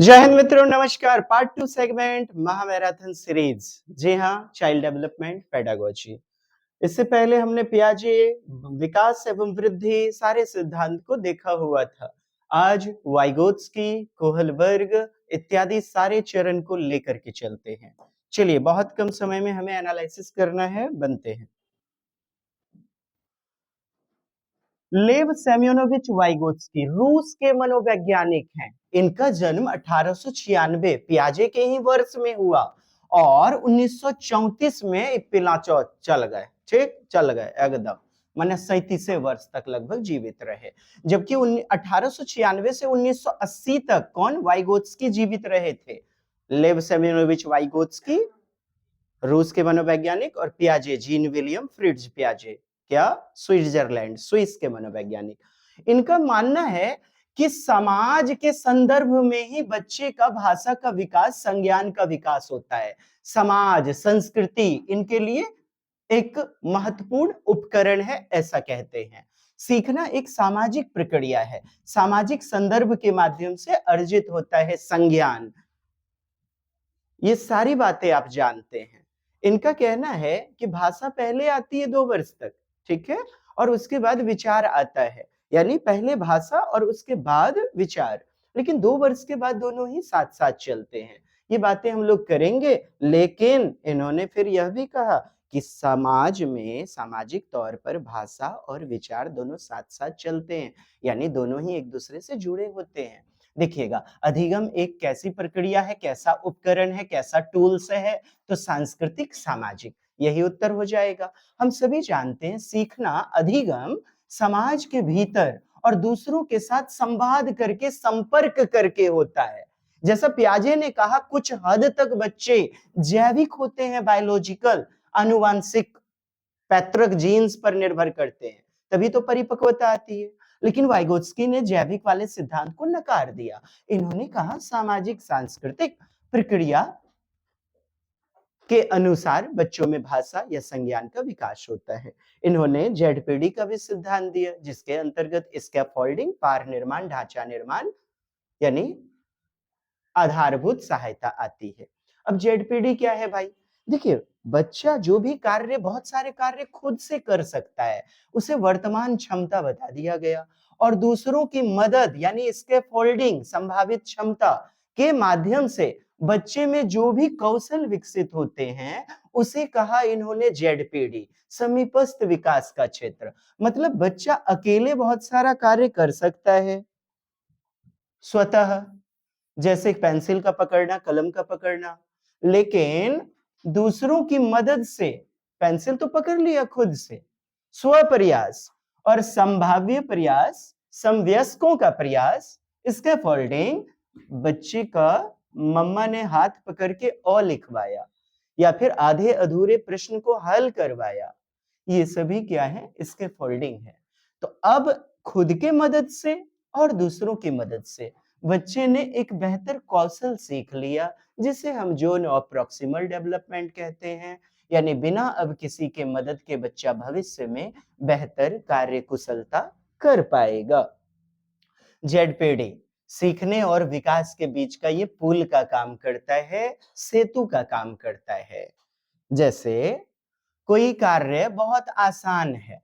जय हिंद मित्रों, नमस्कार। पार्ट 2 सेगमेंट महामैराथन सीरीज। जी हाँ, चाइल्ड डेवलपमेंट पेडागोजी। इससे पहले हमने पियाजे विकास एवं वृद्धि सारे सिद्धांत को देखा हुआ था। आज वाइगोत्स्की, कोहलबर्ग इत्यादि सारे चरण को लेकर के चलते हैं। चलिए, बहुत कम समय में हमें एनालिसिस करना है, बनते हैं। लेव सेम्योनोविच वाइगोत्स्की रूस के मनोवैज्ञानिक हैं। इनका जन्म 1896 पियाजे के ही वर्ष में हुआ और 1934 में पिलाचौ चल गए। ठीक, चल गए एकदम। माने 37 वर्ष तक लगभग जीवित रहे। जबकि 1896 से 1980 तक कौन? वाइगोत्स्की जीवित रहे थे। लेव सेम्योनोविच वाइगोत्स्की रूस के मनोवैज्ञानिक और पियाजे जीन विलियम फ्रिट्ज पियाजे, क्या? स्विट्जरलैंड, स्विस के मनोवैज्ञानिक। इनका मानना है कि समाज के संदर्भ में ही बच्चे का भाषा का विकास, संज्ञान का विकास होता है। समाज, संस्कृति इनके लिए एक महत्वपूर्ण उपकरण है, ऐसा कहते हैं। सीखना एक सामाजिक प्रक्रिया है। सामाजिक संदर्भ के माध्यम से अर्जित होता है संज्ञान। ये सारी बातें आप जानते हैं। इनका कहना है कि भाषा पहले आती है 2 वर्ष तक, ठीक है, और उसके बाद विचार आता है। यानी पहले भाषा और उसके बाद विचार, लेकिन 2 वर्ष के बाद दोनों ही साथ साथ चलते हैं। ये बातें हम लोग करेंगे, लेकिन इन्होंने फिर यह भी कहा कि समाज में सामाजिक तौर पर भाषा और विचार दोनों साथ साथ चलते हैं, यानी दोनों ही एक दूसरे से जुड़े होते हैं। देखिएगा, अधिगम एक कैसी प्रक्रिया है, कैसा उपकरण है, कैसा टूल्स है? तो सांस्कृतिक सामाजिक, यही उत्तर हो जाएगा। हम सभी जानते हैं सीखना, अधिगम समाज के भीतर और दूसरों के साथ संवाद करके, संपर्क करके होता है। जैसा पियाजे ने कहा, कुछ हद तक बच्चे जैविक होते हैं, बायोलॉजिकल, आनुवांशिक, पैतृक जीन्स पर निर्भर करते हैं, तभी तो परिपक्वता आती है। लेकिन वाइगोत्स्की ने जैविक वाले सिद्धांत को नकार दिया। इन्होंने कहा सामाजिक सांस्कृतिक प्रक्रिया के अनुसार बच्चों में भाषा या संज्ञान का विकास होता है। इन्होंने जेडपीडी का भी सिद्धांत दिया, जिसके अंतर्गत स्कैफोल्डिंग, पार निर्माण, ढांचा निर्माण यानी आधारभूत सहायता आती है। अब जेडपीडी क्या है भाई? देखिए, बच्चा जो भी कार्य, बहुत सारे कार्य खुद से कर सकता है, उसे वर्तमान क्षमता बता दिया गया, और दूसरों की मदद यानी स्कैफोल्डिंग, संभावित क्षमता के माध्यम से बच्चे में जो भी कौशल विकसित होते हैं, उसे कहा इन्होंने जेडपीडी, समीपस्थ विकास का क्षेत्र। मतलब बच्चा अकेले बहुत सारा कार्य कर सकता है स्वतः, जैसे पेंसिल का पकड़ना, कलम का पकड़ना, लेकिन दूसरों की मदद से पेंसिल तो पकड़ लिया खुद से। स्वप्रयास और संभाव्य प्रयास, समवयस्कों का प्रयास, स्कैफोल्डिंग, बच्चे का मम्मा ने हाथ पकड़ के अ लिखवाया या फिर आधे अधूरे प्रश्न को हल करवाया, ये सभी क्या है? स्कैफोल्डिंग है। तो अब खुद के मदद से और दूसरों की मदद से बच्चे ने एक बेहतर कौशल सीख लिया, जिसे हम जोन ऑफ प्रॉक्सिमल डेवलपमेंट कहते हैं। यानी बिना अब किसी के मदद के बच्चा भविष्य में बेहतर कार्य कुशलता कर पाएगा। जेडपीडी सीखने और विकास के बीच का ये पुल का काम करता है, सेतु का काम करता है। जैसे कोई कार्य बहुत आसान है,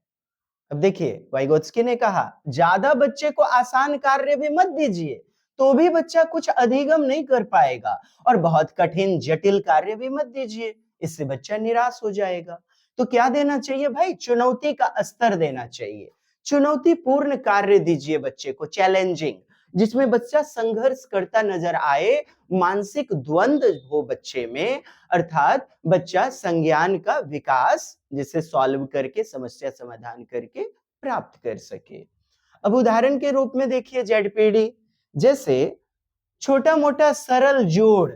अब देखिए वाइगोत्स्की ने कहा ज्यादा बच्चे को आसान कार्य भी मत दीजिए, तो भी बच्चा कुछ अधिगम नहीं कर पाएगा, और बहुत कठिन जटिल कार्य भी मत दीजिए, इससे बच्चा निराश हो जाएगा। तो क्या देना चाहिए भाई? चुनौती का स्तर देना चाहिए। चुनौतीपूर्ण कार्य दीजिए बच्चे को, चैलेंजिंग, जिसमें बच्चा संघर्ष करता नजर आए, मानसिक द्वंद्व हो बच्चे में, अर्थात बच्चा संज्ञान का विकास जिसे सॉल्व करके, समस्या समाधान करके प्राप्त कर सके। अब उदाहरण के रूप में देखिए जेडपीडी, जैसे छोटा मोटा सरल जोड़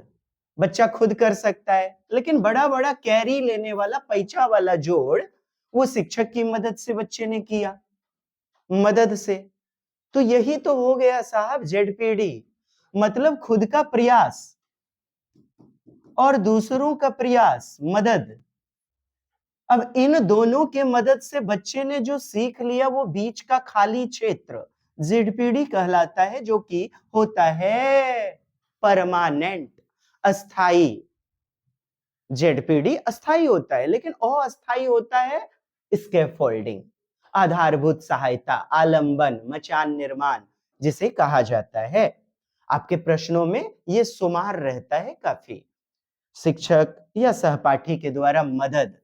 बच्चा खुद कर सकता है, लेकिन बड़ा बड़ा कैरी लेने वाला, पैचा वाला जोड़ वो शिक्षक की मदद से बच्चे ने किया, मदद से। तो यही तो हो गया साहब जेडपीडी, मतलब खुद का प्रयास और दूसरों का प्रयास, मदद। अब इन दोनों के मदद से बच्चे ने जो सीख लिया, वो बीच का खाली क्षेत्र जेडपीडी कहलाता है, जो कि होता है परमानेंट, अस्थाई। जेडपीडी अस्थाई होता है, लेकिन अस्थाई होता है स्कैफोल्डिंग, आधारभूत सहायता, आलंबन, मचान निर्माण जिसे कहा जाता है। आपके प्रश्नों में ये शुमार रहता है काफी। शिक्षक या सहपाठी के द्वारा मदद,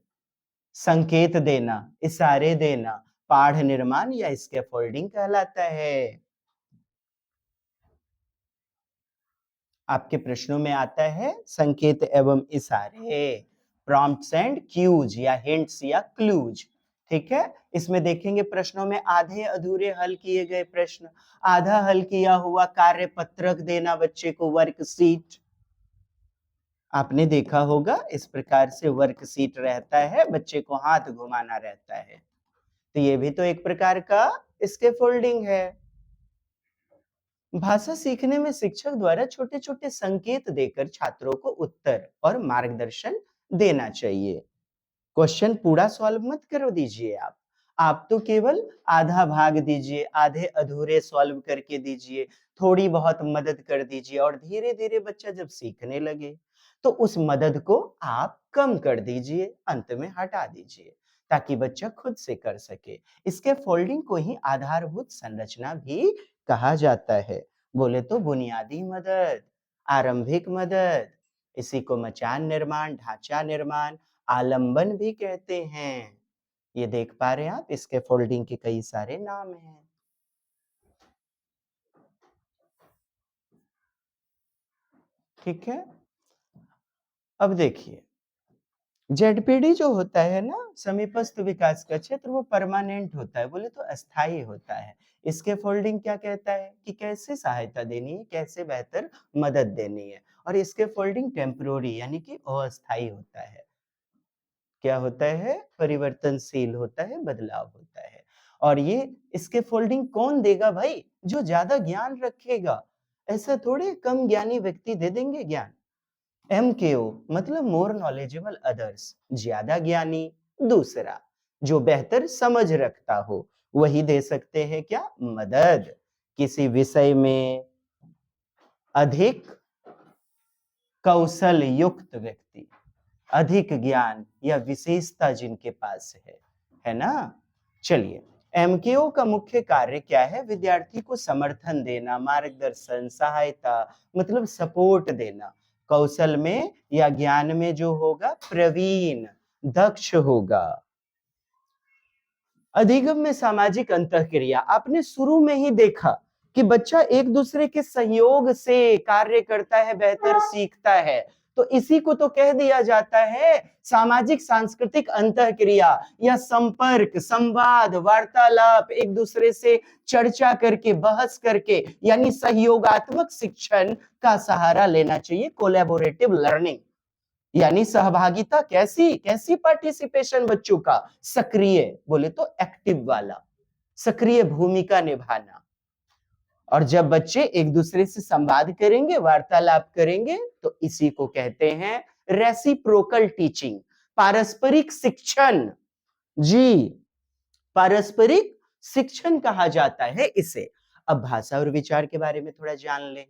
संकेत देना, इशारे देना, पाढ़ निर्माण या स्कैफोल्डिंग कहलाता है। आपके प्रश्नों में आता है संकेत एवं इशारे, प्रॉम्प्ट्स एंड क्यूज या हिंट्स या क्लूज। ठीक है, इसमें देखेंगे प्रश्नों में आधे अधूरे हल किए गए प्रश्न, आधा हल किया हुआ कार्य पत्रक देना बच्चे को, वर्कशीट। आपने देखा होगा इस प्रकार से वर्कशीट रहता है, बच्चे को हाथ घुमाना रहता है, तो ये भी तो एक प्रकार का स्कैफोल्डिंग है। भाषा सीखने में शिक्षक द्वारा छोटे छोटे संकेत देकर छात्रों को उत्तर और मार्गदर्शन देना चाहिए। क्वेश्चन पूरा सॉल्व मत करो दीजिए आप तो केवल आधा भाग दीजिए, आधे अधूरे सॉल्व करके दीजिए, थोड़ी बहुत मदद कर दीजिए, और धीरे धीरे बच्चा जब सीखने लगे तो उस मदद को आप कम कर दीजिए, अंत में हटा दीजिए, ताकि बच्चा खुद से कर सके। इसके फोल्डिंग को ही आधारभूत संरचना भी कहा जाता है। बोले तो बुनियादी मदद, आरंभिक मदद, इसी को मचान निर्माण, ढांचा निर्माण, आलंबन भी कहते हैं। ये देख पा रहे हैं आप, इसके फोल्डिंग के कई सारे नाम हैं। ठीक है, अब देखिए जेडपीडी जो होता है ना, समीपस्थ विकास का क्षेत्र, वो परमानेंट होता है, बोले तो अस्थाई होता है। इसके फोल्डिंग क्या कहता है कि कैसे सहायता देनी है, कैसे बेहतर मदद देनी है, और इसके फोल्डिंग टेम्परोरी यानी कि अस्थाई होता है। क्या होता है? परिवर्तनशील होता है, बदलाव होता है। और ये इसके फोल्डिंग कौन देगा भाई? जो ज्यादा ज्ञान रखेगा। ऐसा थोड़े कम ज्ञानी व्यक्ति दे देंगे ज्ञान। MKO मतलब मोर नॉलेजेबल अदर्स, ज्यादा ज्ञानी दूसरा, जो बेहतर समझ रखता हो वही दे सकते हैं क्या? मदद। किसी विषय में अधिक कौशल युक्त व्यक्ति, अधिक ज्ञान या विशेषता जिनके पास है ना। चलिए, MKO का मुख्य कार्य क्या है? विद्यार्थी को समर्थन देना, मार्गदर्शन, सहायता, मतलब सपोर्ट देना। कौशल में या ज्ञान में जो होगा प्रवीण, दक्ष होगा। अधिगम में सामाजिक अंतःक्रिया, आपने शुरू में ही देखा कि बच्चा एक दूसरे के सहयोग से कार्य करता है, बेहतर सीखता है, तो इसी को तो कह दिया जाता है सामाजिक सांस्कृतिक अंतःक्रिया, या संपर्क, संवाद, वार्तालाप, एक दूसरे से चर्चा करके, बहस करके, यानी सहयोगात्मक शिक्षण का सहारा लेना चाहिए। कोलैबोरेटिव लर्निंग यानी सहभागिता, कैसी कैसी पार्टिसिपेशन बच्चों का? सक्रिय, बोले तो एक्टिव वाला, सक्रिय भूमिका निभाना। और जब बच्चे एक दूसरे से संवाद करेंगे, वार्तालाप करेंगे, तो इसी को कहते हैं रेसिप्रोकल टीचिंग, पारस्परिक शिक्षण। जी, पारस्परिक शिक्षण कहा जाता है इसे। अब भाषा और विचार के बारे में थोड़ा जान लें।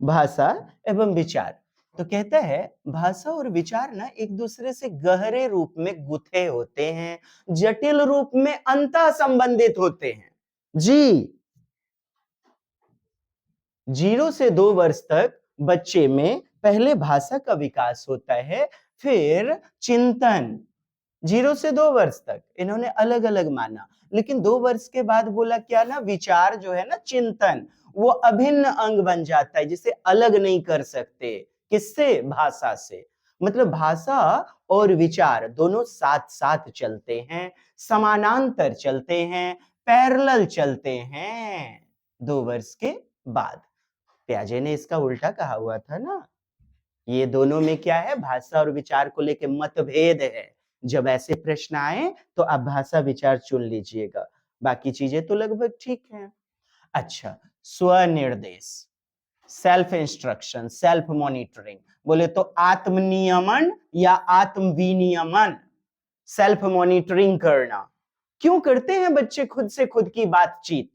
भाषा एवं विचार, तो कहता है भाषा और विचार ना एक दूसरे से गहरे रूप में गुथे होते हैं, जटिल रूप में अंतः संबंधित होते हैं। जी, 0 से 2 वर्ष तक बच्चे में पहले भाषा का विकास होता है, फिर चिंतन। 0 से 2 वर्ष तक इन्होंने अलग अलग माना, लेकिन 2 वर्ष के बाद बोला क्या ना, विचार जो है ना, चिंतन, वो अभिन्न अंग बन जाता है, जिसे अलग नहीं कर सकते। किससे? भाषा से। मतलब भाषा और विचार दोनों साथ साथ चलते हैं, समानांतर चलते हैं, पैरेलल चलते हैं 2 वर्ष के बाद। प्याजे ने इसका उल्टा कहा हुआ था ना, ये दोनों में क्या है? भाषा और विचार को लेकर मतभेद है। जब ऐसे प्रश्न आए तो आप भाषा विचार चुन लीजिएगा, बाकी चीजें तो लगभग ठीक हैं। अच्छा, स्वनिर्देश, सेल्फ इंस्ट्रक्शन, सेल्फ मॉनिटरिंग, बोले तो आत्मनियमन या आत्मविनियमन, सेल्फ मॉनिटरिंग करना। क्यों करते हैं बच्चे खुद से खुद की बातचीत?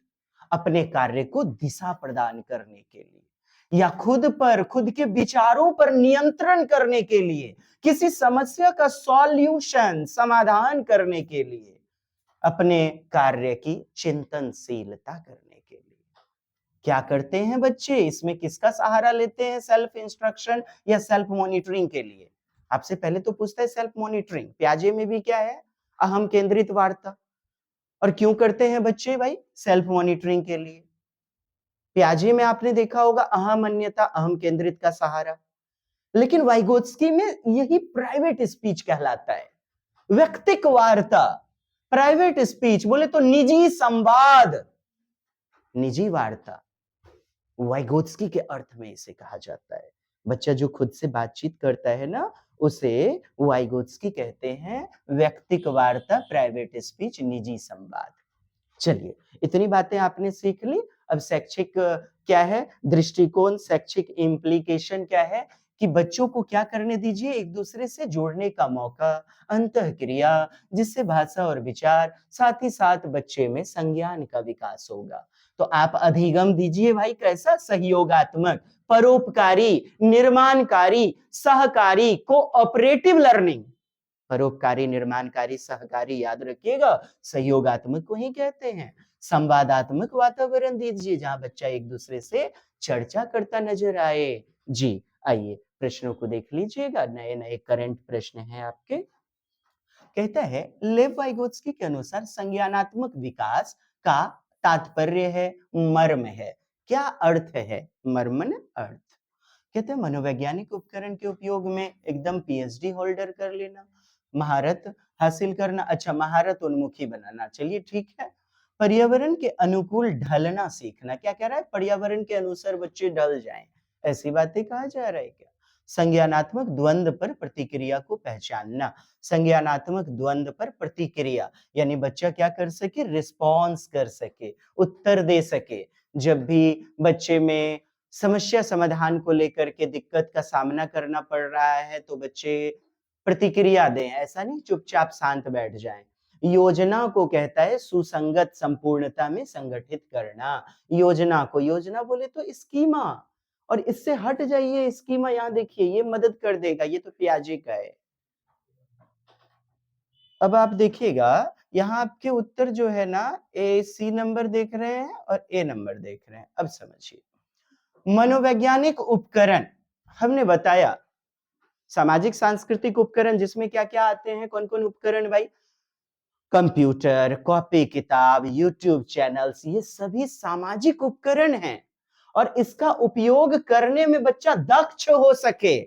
अपने कार्य को दिशा प्रदान करने के लिए। या खुद के विचारों पर नियंत्रण करने के लिए, किसी समस्या का सॉल्यूशन समाधान करने के लिए, अपने कार्य की चिंतनशीलता करने के लिए क्या करते हैं बच्चे? इसमें किसका सहारा लेते हैं? सेल्फ इंस्ट्रक्शन या सेल्फ मॉनिटरिंग के लिए? आपसे पहले तो पूछता है सेल्फ मॉनिटरिंग। प्याजे में भी क्या है? अहम केंद्रित वार्ता। और क्यों करते हैं बच्चे भाई? सेल्फ मॉनिटरिंग के लिए। प्याजे में आपने देखा होगा अहम अन्यता, अहम केंद्रित का सहारा। लेकिन वाइगोत्स्की में यही प्राइवेट स्पीच कहलाता है, व्यक्तिक वार्ता। प्राइवेट स्पीच बोले तो निजी संवाद, निजी वार्ता वाइगोत्स्की के अर्थ में इसे कहा जाता है। बच्चा जो खुद से बातचीत करता है ना, उसे वाइगोत्स्की कहते हैं व्यक्तिक वार्ता, प्राइवेट स्पीच, निजी संवाद। चलिए, इतनी बातें आपने सीख ली। अब शैक्षिक क्या है दृष्टिकोण, शैक्षिक इम्प्लीकेशन क्या है कि बच्चों को क्या करने दीजिए, एक दूसरे से जोड़ने का मौका, अंतःक्रिया, जिससे भाषा और विचार, साथ ही साथ बच्चे में संज्ञान का विकास होगा। तो आप अधिगम दीजिए भाई, कैसा? सहयोगात्मक, परोपकारी, निर्माणकारी, सहकारी, कोऑपरेटिव लर्निंग। परोपकारी, निर्माणकारी, सहकारी, याद रखिएगा, सहयोगात्मक को ही कहते हैं। संवादात्मक वातावरण दीजिए जहां बच्चा एक दूसरे से चर्चा करता नजर आए। जी, आइए प्रश्नों को देख लीजिएगा, नए नए करंट प्रश्न हैं आपके। कहता है लेव वाइगोत्स्की के अनुसार संज्ञानात्मक विकास का तात्पर्य है, मर्म है। क्या अर्थ है? मर्म न अर्थ। कहते हैं मनोवैज्ञानिक उपकरण के उपयोग में एकदम पीएचडी होल्डर कर लेना, महारत हासिल करना, अच्छा महारत उन्मुखी बनाना, चलिए ठीक है। पर्यावरण के अनुकूल ढलना सीखना, क्या कह रहा है? पर्यावरण के अनुसार बच्चे ढल जाएं, ऐसी बातें कहा जा रहा है क्या? संज्ञानात्मक द्वंद्व पर प्रतिक्रिया को पहचानना, संज्ञानात्मक द्वंद्व पर प्रतिक्रिया यानी बच्चा क्या कर सके? रिस्पॉन्स कर सके, उत्तर दे सके। जब भी बच्चे में समस्या समाधान को लेकर के दिक्कत का सामना करना पड़ रहा है तो बच्चे प्रतिक्रिया दें, ऐसा नहीं चुपचाप शांत बैठ जाएं। योजना को कहता है सुसंगत संपूर्णता में संगठित करना। योजना को, योजना बोले तो स्कीमा, और इससे हट जाइए, स्कीमा यहाँ देखिए, ये मदद कर देगा, ये तो पियाजे का है। अब आप देखिएगा यहाँ आपके उत्तर जो है ना, ए सी नंबर देख रहे हैं और ए नंबर देख रहे हैं। अब समझिए, मनोवैज्ञानिक उपकरण हमने बताया, सामाजिक सांस्कृतिक उपकरण जिसमें क्या क्या आते हैं, कौन कौन उपकरण भाई? कंप्यूटर, कॉपी किताब, यूट्यूब चैनल्स, ये सभी सामाजिक उपकरण हैं और इसका उपयोग करने में बच्चा दक्ष हो सके,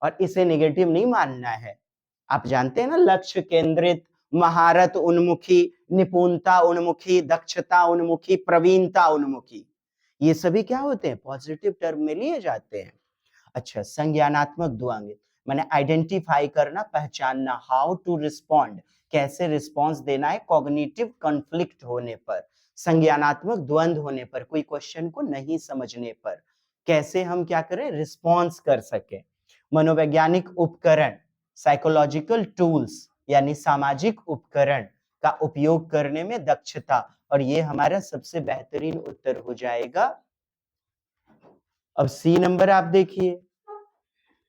और इसे नेगेटिव नहीं मानना है। आप जानते हैं ना, लक्ष्य केंद्रित, महारत उन्मुखी, निपुणता उन्मुखी, दक्षता उन्मुखी, प्रवीणता उन्मुखी, ये सभी क्या होते हैं? पॉजिटिव टर्म में लिए जाते हैं। अच्छा, संज्ञानात्मक द्वंद्व माने आइडेंटिफाई करना, पहचानना, हाउ टू रिस्पॉन्ड, कैसे रिस्पॉन्स देना है कॉग्निटिव कॉन्फ्लिक्ट होने पर, संज्ञानात्मक द्वंद्व होने पर, कोई क्वेश्चन को नहीं समझने पर कैसे हम क्या करें? रिस्पॉन्स कर सके। मनोवैज्ञानिक उपकरण, साइकोलॉजिकल टूल्स यानी सामाजिक उपकरण का उपयोग करने में दक्षता, और ये हमारा सबसे बेहतरीन उत्तर हो जाएगा। अब सी नंबर आप देखिए,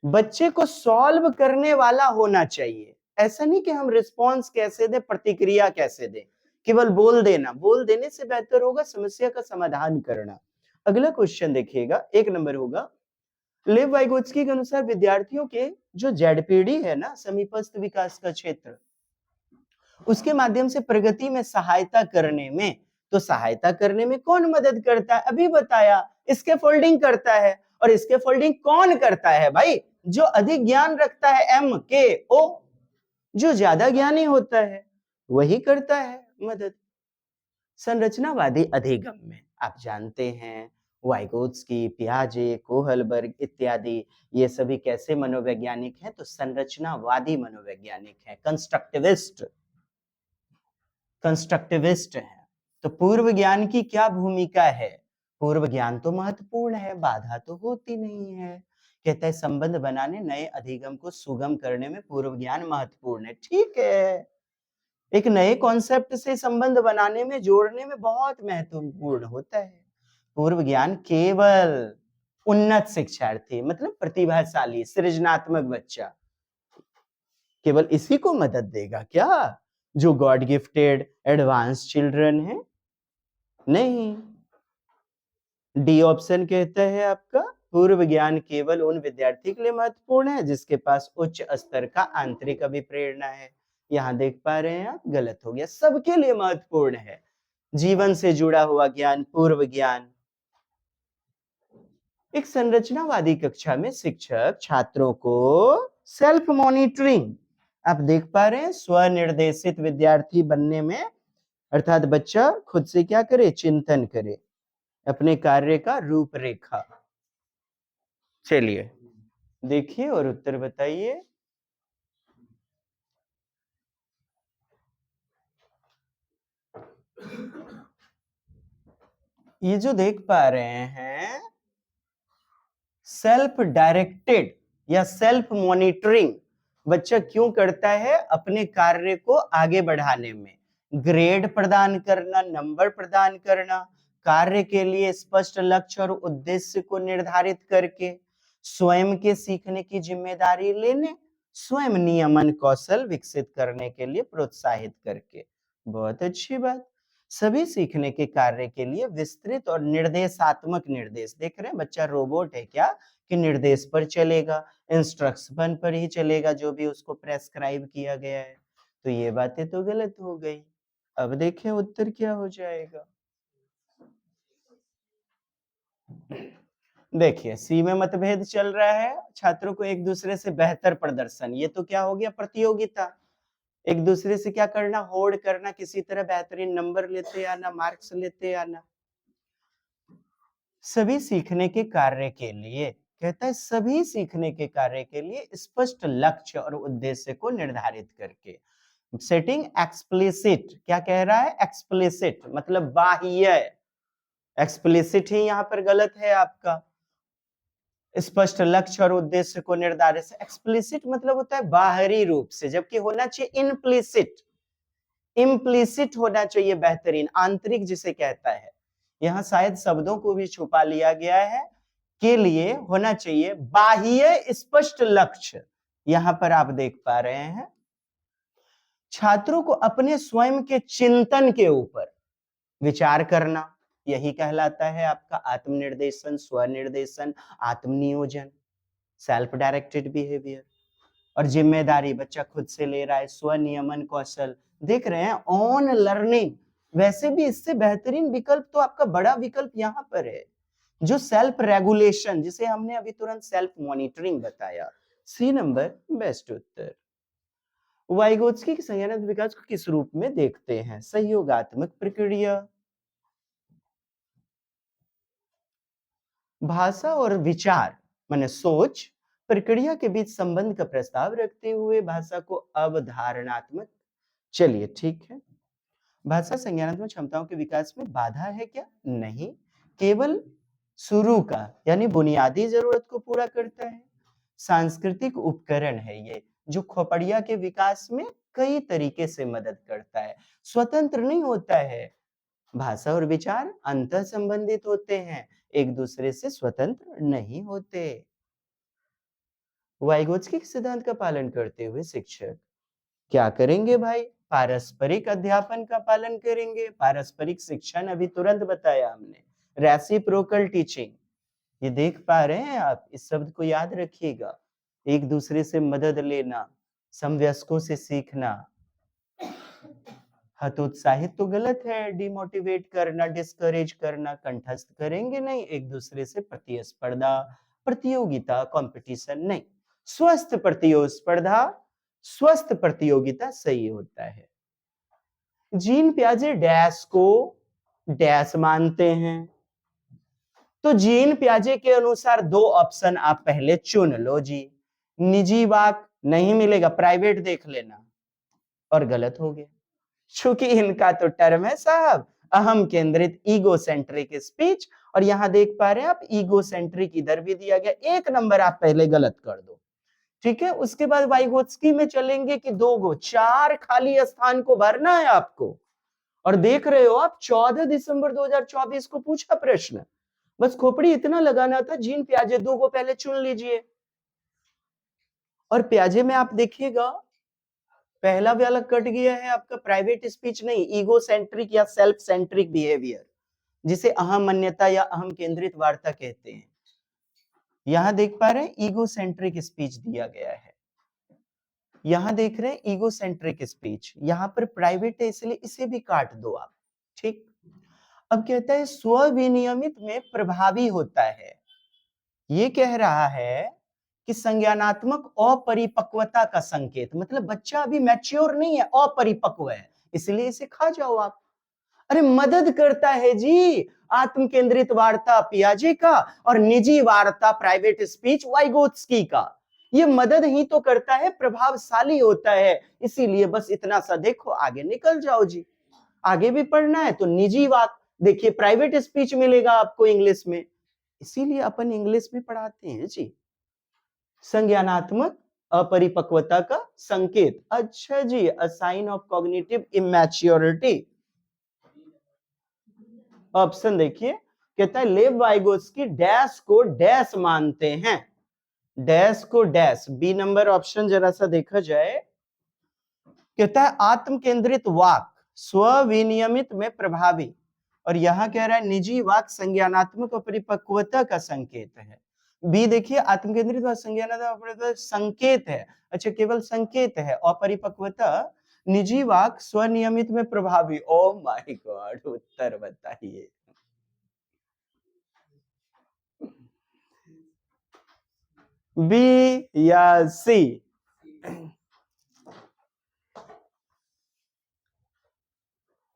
बच्चे को सॉल्व करने वाला होना चाहिए। ऐसा नहीं कि हम रिस्पॉन्स कैसे दे, प्रतिक्रिया कैसे दे, केवल बोल देना, बोल देने से बेहतर होगा समस्या का समाधान करना। अगला क्वेश्चन देखिएगा, एक नंबर होगा। लेव वाइगोत्स्की के अनुसार विद्यार्थियों के जो जेडपीडी है ना, समीपस्थ विकास का क्षेत्र, उसके माध्यम से प्रगति में सहायता करने में, तो सहायता करने में कौन मदद करता है? अभी बताया, इसके फोल्डिंग करता है। और इसके फोल्डिंग कौन करता है भाई? जो अधिक ज्ञान रखता है, एम के ओ, जो ज्यादा ज्ञानी होता है वही करता है मदद। संरचनावादी अधिगम में आप जानते हैं वाइगोत्स्की, पियाजे, कोहलबर्ग इत्यादि, ये सभी कैसे मनोवैज्ञानिक हैं? तो संरचनावादी मनोवैज्ञानिक हैं, कंस्ट्रक्टिविस्ट, कंस्ट्रक्टिविस्ट है। तो पूर्व ज्ञान की क्या भूमिका है? पूर्व ज्ञान तो महत्वपूर्ण है, बाधा तो होती नहीं है। कहता है संबंध बनाने, नए अधिगम को सुगम करने में पूर्व ज्ञान महत्वपूर्ण है। ठीक है, एक नए कॉन्सेप्ट से संबंध बनाने में, जोड़ने में बहुत महत्वपूर्ण होता है। पूर्व ज्ञान केवल उन्नत शिक्षार्थी मतलब प्रतिभाशाली सृजनात्मक बच्चा केवल इसी को मदद देगा क्या, जो गॉड गिफ्टेड एडवांस चिल्ड्रन है? नहीं। डी ऑप्शन कहता है आपका पूर्व ज्ञान केवल उन विद्यार्थी के लिए महत्वपूर्ण है जिसके पास उच्च स्तर का आंतरिक अभिप्रेरणा है। यहां देख पा रहे हैं आप, गलत हो गया, सबके लिए महत्वपूर्ण है। जीवन से जुड़ा हुआ ज्ञान, पूर्व ज्ञान। एक संरचनावादी कक्षा में शिक्षक छात्रों को सेल्फ मॉनिटरिंग, आप देख पा रहे हैं, स्वनिर्देशित विद्यार्थी बनने में, अर्थात बच्चा खुद से क्या करे, चिंतन करे, अपने कार्य का रूपरेखा। चलिए देखिए और उत्तर बताइए। ये जो देख पा रहे हैं सेल्फ डायरेक्टेड या सेल्फ मॉनिटरिंग बच्चा क्यों करता है, अपने कार्य को आगे बढ़ाने में, ग्रेड प्रदान करना, नंबर प्रदान करना, कार्य के लिए स्पष्ट लक्ष्य और उद्देश्य को निर्धारित करके, स्वयं के सीखने की जिम्मेदारी लेने, स्वयं नियमन कौशल विकसित करने के लिए प्रोत्साहित करके। बहुत अच्छी बात। सभी सीखने के कार्य के लिए विस्तृत और निर्देशात्मक निर्देश, देख रहे हैं बच्चा रोबोट है क्या, कि निर्देश पर चलेगा, इंस्ट्रक्शन पर ही चलेगा, जो भी उसको प्रेस्क्राइब किया गया है। तो ये बातें तो गलत हो गई। अब देखें उत्तर क्या हो जाएगा। देखिए सी में मतभेद चल रहा है, छात्रों को एक दूसरे से बेहतर प्रदर्शन, ये तो क्या हो गया, प्रतियोगिता, एक दूसरे से क्या करना, होड़ करना, किसी तरह बेहतरीन नंबर लेते आना, मार्क्स लेते आना। सभी सीखने के कार्य के लिए, कहता है सभी सीखने के कार्य के लिए स्पष्ट लक्ष्य और उद्देश्य को निर्धारित करके, सेटिंग एक्सप्लिसिट, क्या कह रहा है, एक्सप्लिसिट मतलब बाह्य, एक्सप्लिसिट ही यहाँ पर गलत है आपका। स्पष्ट लक्ष्य और उद्देश्य को निर्धारित, एक्सप्लिसिट मतलब होता है बाहरी रूप से, जबकि होना चाहिए इम्प्लिसिट, इम्प्लिसिट होना चाहिए बेहतरीन, आंतरिक जिसे कहता है। यहाँ शायद शब्दों को भी छुपा लिया गया है, के लिए होना चाहिए बाह्य स्पष्ट लक्ष्य। यहाँ पर आप देख पा रहे हैं छात्रों को अपने स्वयं के चिंतन के ऊपर विचार करना, यही कहलाता है आपका आत्मनिर्देशन, स्वनिर्देशन, आत्मनियोजन, सेल्फ डायरेक्टेड बिहेवियर। और जिम्मेदारी बच्चा खुद से ले रहा है, स्वनियमन कौशल, देख रहे हैं ऑन लर्निंग। वैसे भी इससे बेहतरीन विकल्प तो आपका बड़ा विकल्प यहाँ पर है, जो सेल्फ रेगुलेशन, जिसे हमने अभी तुरंत सेल्फ मॉनिटरिंग बताया। सी नंबर बेस्ट उत्तर। वाइगोत्स्की के संज्ञानात्मक विकास को किस रूप में देखते हैं, सहयोगात्मक प्रक्रिया। भाषा और विचार माने सोच प्रक्रिया के बीच संबंध का प्रस्ताव रखते हुए भाषा को अवधारणात्मक, चलिए ठीक है। भाषा संज्ञानात्मक क्षमताओं के विकास में बाधा है क्या, नहीं, केवल शुरू का यानी बुनियादी जरूरत को पूरा करता है। सांस्कृतिक उपकरण है ये, जो खोपड़िया के विकास में कई तरीके से मदद करता है, स्वतंत्र नहीं होता है। भाषा और विचार अंतः संबंधित होते हैं, एक दूसरे से स्वतंत्र नहीं होते। वाइगोत्स्की के सिद्धांत का पालन करते हुए शिक्षक क्या करेंगे भाई, पारस्परिक अध्यापन का पालन करेंगे, पारस्परिक शिक्षण अभी तुरंत बताया हमने, रेसिप्रोकल टीचिंग, ये देख पा रहे हैं आप, इस शब्द को याद रखिएगा, एक दूसरे से मदद लेना, समवयस्कों से सीखना। हतोत्साहित तो गलत है, डिमोटिवेट करना, डिस्करेज करना, कंठस्थ करेंगे नहीं, एक दूसरे से प्रतिस्पर्धा, प्रतियोगिता, कंपटीशन नहीं, स्वस्थ प्रतिस्पर्धा, स्वस्थ प्रतियोगिता सही होता है। जीन पियाजे डैश को डैश मानते हैं, तो जीन पियाजे के अनुसार दो ऑप्शन आप पहले चुन लो जी, निजी वाक नहीं मिलेगा, प्राइवेट देख लेना, और गलत हो गया, चूंकि इनका तो टर्म है साहब अहम केंद्रित ईगो सेंट्रिक स्पीच, और यहां देख पा रहे हैं आप ईगो सेंट्रिक इधर भी दिया गया, एक नंबर आप पहले गलत कर दो, ठीक है। उसके बाद वाइगोत्स्की में चलेंगे कि 2 गो 4 खाली स्थान को भरना है आपको, और देख रहे हो आप 14 दिसंबर 2024 को पूछा प्रश्न, बस खोपड़ी इतना लगाना था, जीन प्याजे 2 को पहले चुन लीजिए। और प्याजे में आप देखिएगा पहला वाला कट गया है आपका प्राइवेट स्पीच नहीं, ईगो सेंट्रिक या सेल्फ सेंट्रिक बिहेवियर, जिसे अहम मान्यता या अहम केंद्रित वार्ता कहते हैं। यहां देख पा रहे हैं ईगो सेंट्रिक स्पीच दिया गया है, यहां देख रहे हैं ईगो सेंट्रिक स्पीच, यहां पर प्राइवेट है इसलिए इसे भी काट दो आप। ठीक, अब कहता है स्व विनियमित में प्रभावी होता है। ये कह रहा है कि संज्ञानात्मक अपरिपक्वता का संकेत, मतलब बच्चा अभी मैच्योर नहीं है, अपरिपक्व है, इसलिए इसे खा जाओ आप। अरे मदद करता है जी आत्म केंद्रित वार्ता पियाजे का और निजी वार्ता प्राइवेट स्पीच वाइगोत्स्की का, ये मदद ही तो करता है, प्रभावशाली होता है, इसीलिए बस इतना सा देखो, आगे निकल जाओ जी। आगे भी पढ़ना है तो निजी बात देखिए, प्राइवेट स्पीच मिलेगा आपको इंग्लिश में, इसीलिए अपन इंग्लिश में पढ़ाते हैं जी। संज्ञानात्मक अपरिपक्वता का संकेत, अच्छा जी, a sign of cognitive immaturity. Option देखिए, कहता है लेव वाइगोत्स्की डैश को डैश मानते हैं, डैश को डैश। बी नंबर ऑप्शन जरा सा देखा जाए, कहता है आत्म केंद्रित वाक स्व विनियमित में प्रभावी, और यहां कह रहा है निजी वाक संज्ञानात्मक अपरिपक्वता का संकेत है। बी देखिए आत्म केंद्रित वाक संज्ञानात्मक संकेत है, अच्छा केवल संकेत है, अपरिपक्वता निजी वाक स्वनियमित में प्रभावी। ओ माय गॉड, उत्तर बताइए। बी या सी?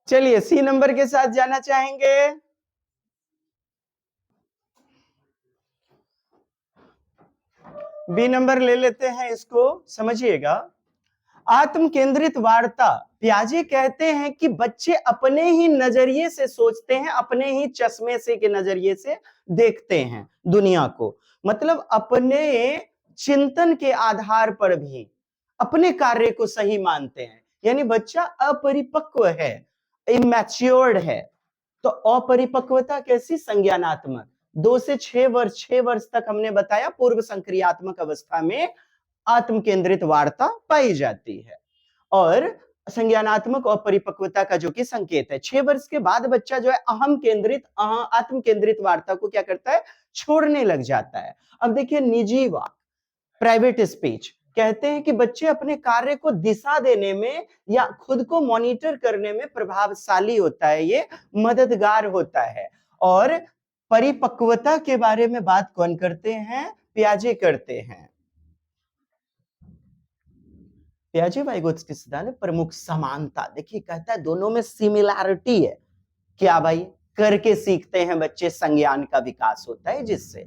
चलिए सी नंबर के साथ जाना चाहेंगे। बी नंबर ले लेते हैं इसको, समझिएगा। आत्म केंद्रित वार्ता, पियाजे कहते हैं कि बच्चे अपने ही नजरिए से सोचते हैं, अपने ही चश्मे से के नजरिए से देखते हैं दुनिया को, मतलब अपने चिंतन के आधार पर भी अपने कार्य को सही मानते हैं, यानी बच्चा अपरिपक्व है, इमैच्योर्ड है। तो अपरिपक्वता कैसी? संज्ञानात्मक। 2 से 6 वर्ष, 6 वर्ष तक हमने बताया पूर्व संक्रियात्मक अवस्था में आत्म केंद्रित वार्ता पाई जाती है, और संज्ञानात्मक और परिपक्वता का जो कि संकेत है। 6 वर्ष के बाद बच्चा जो है अहम केंद्रित आत्म केंद्रित वार्ता को क्या करता है? छोड़ने लग जाता है। अब देखिए निजी वाक प्राइवेट स्पीच कहते हैं कि बच्चे अपने कार्य को दिशा देने में या खुद को मॉनिटर करने में प्रभावशाली होता है, ये मददगार होता है। और परिपक्वता के बारे में बात कौन करते हैं? पियाजे करते हैं। पियाजे वाइगोत्स्की सिद्धांत में प्रमुख समानता देखिए, कहता है दोनों में सिमिलैरिटी है। क्या भाई? करके सीखते हैं बच्चे, संज्ञान का विकास होता है जिससे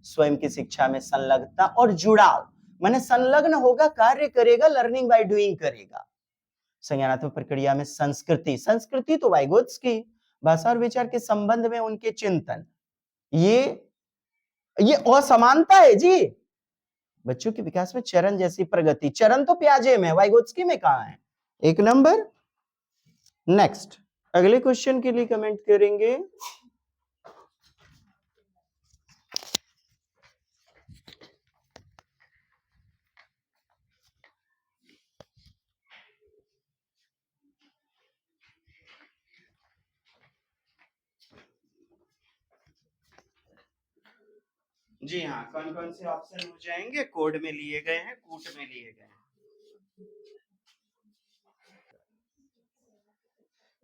स्वयं की शिक्षा में संलग्नता और जुड़ाव, माने संलग्न होगा, कार्य करेगा, लर्निंग बाय डूइंग करेगा। संज्ञानात्मक प्रक्रिया में संस्कृति, संस्कृति तो वाइगोत्स्की, भाषा और विचार के संबंध में उनके चिंतन, ये असमानता है जी। बच्चों के विकास में चरण जैसी प्रगति, चरण तो पियाजे में, वाइगोत्स्की में कहां है? 1 नंबर। नेक्स्ट, अगले क्वेश्चन के लिए कमेंट करेंगे। जी हाँ, कौन कौन से ऑप्शन हो जाएंगे? कोड में लिए गए हैं, कूट में लिए गए हैं।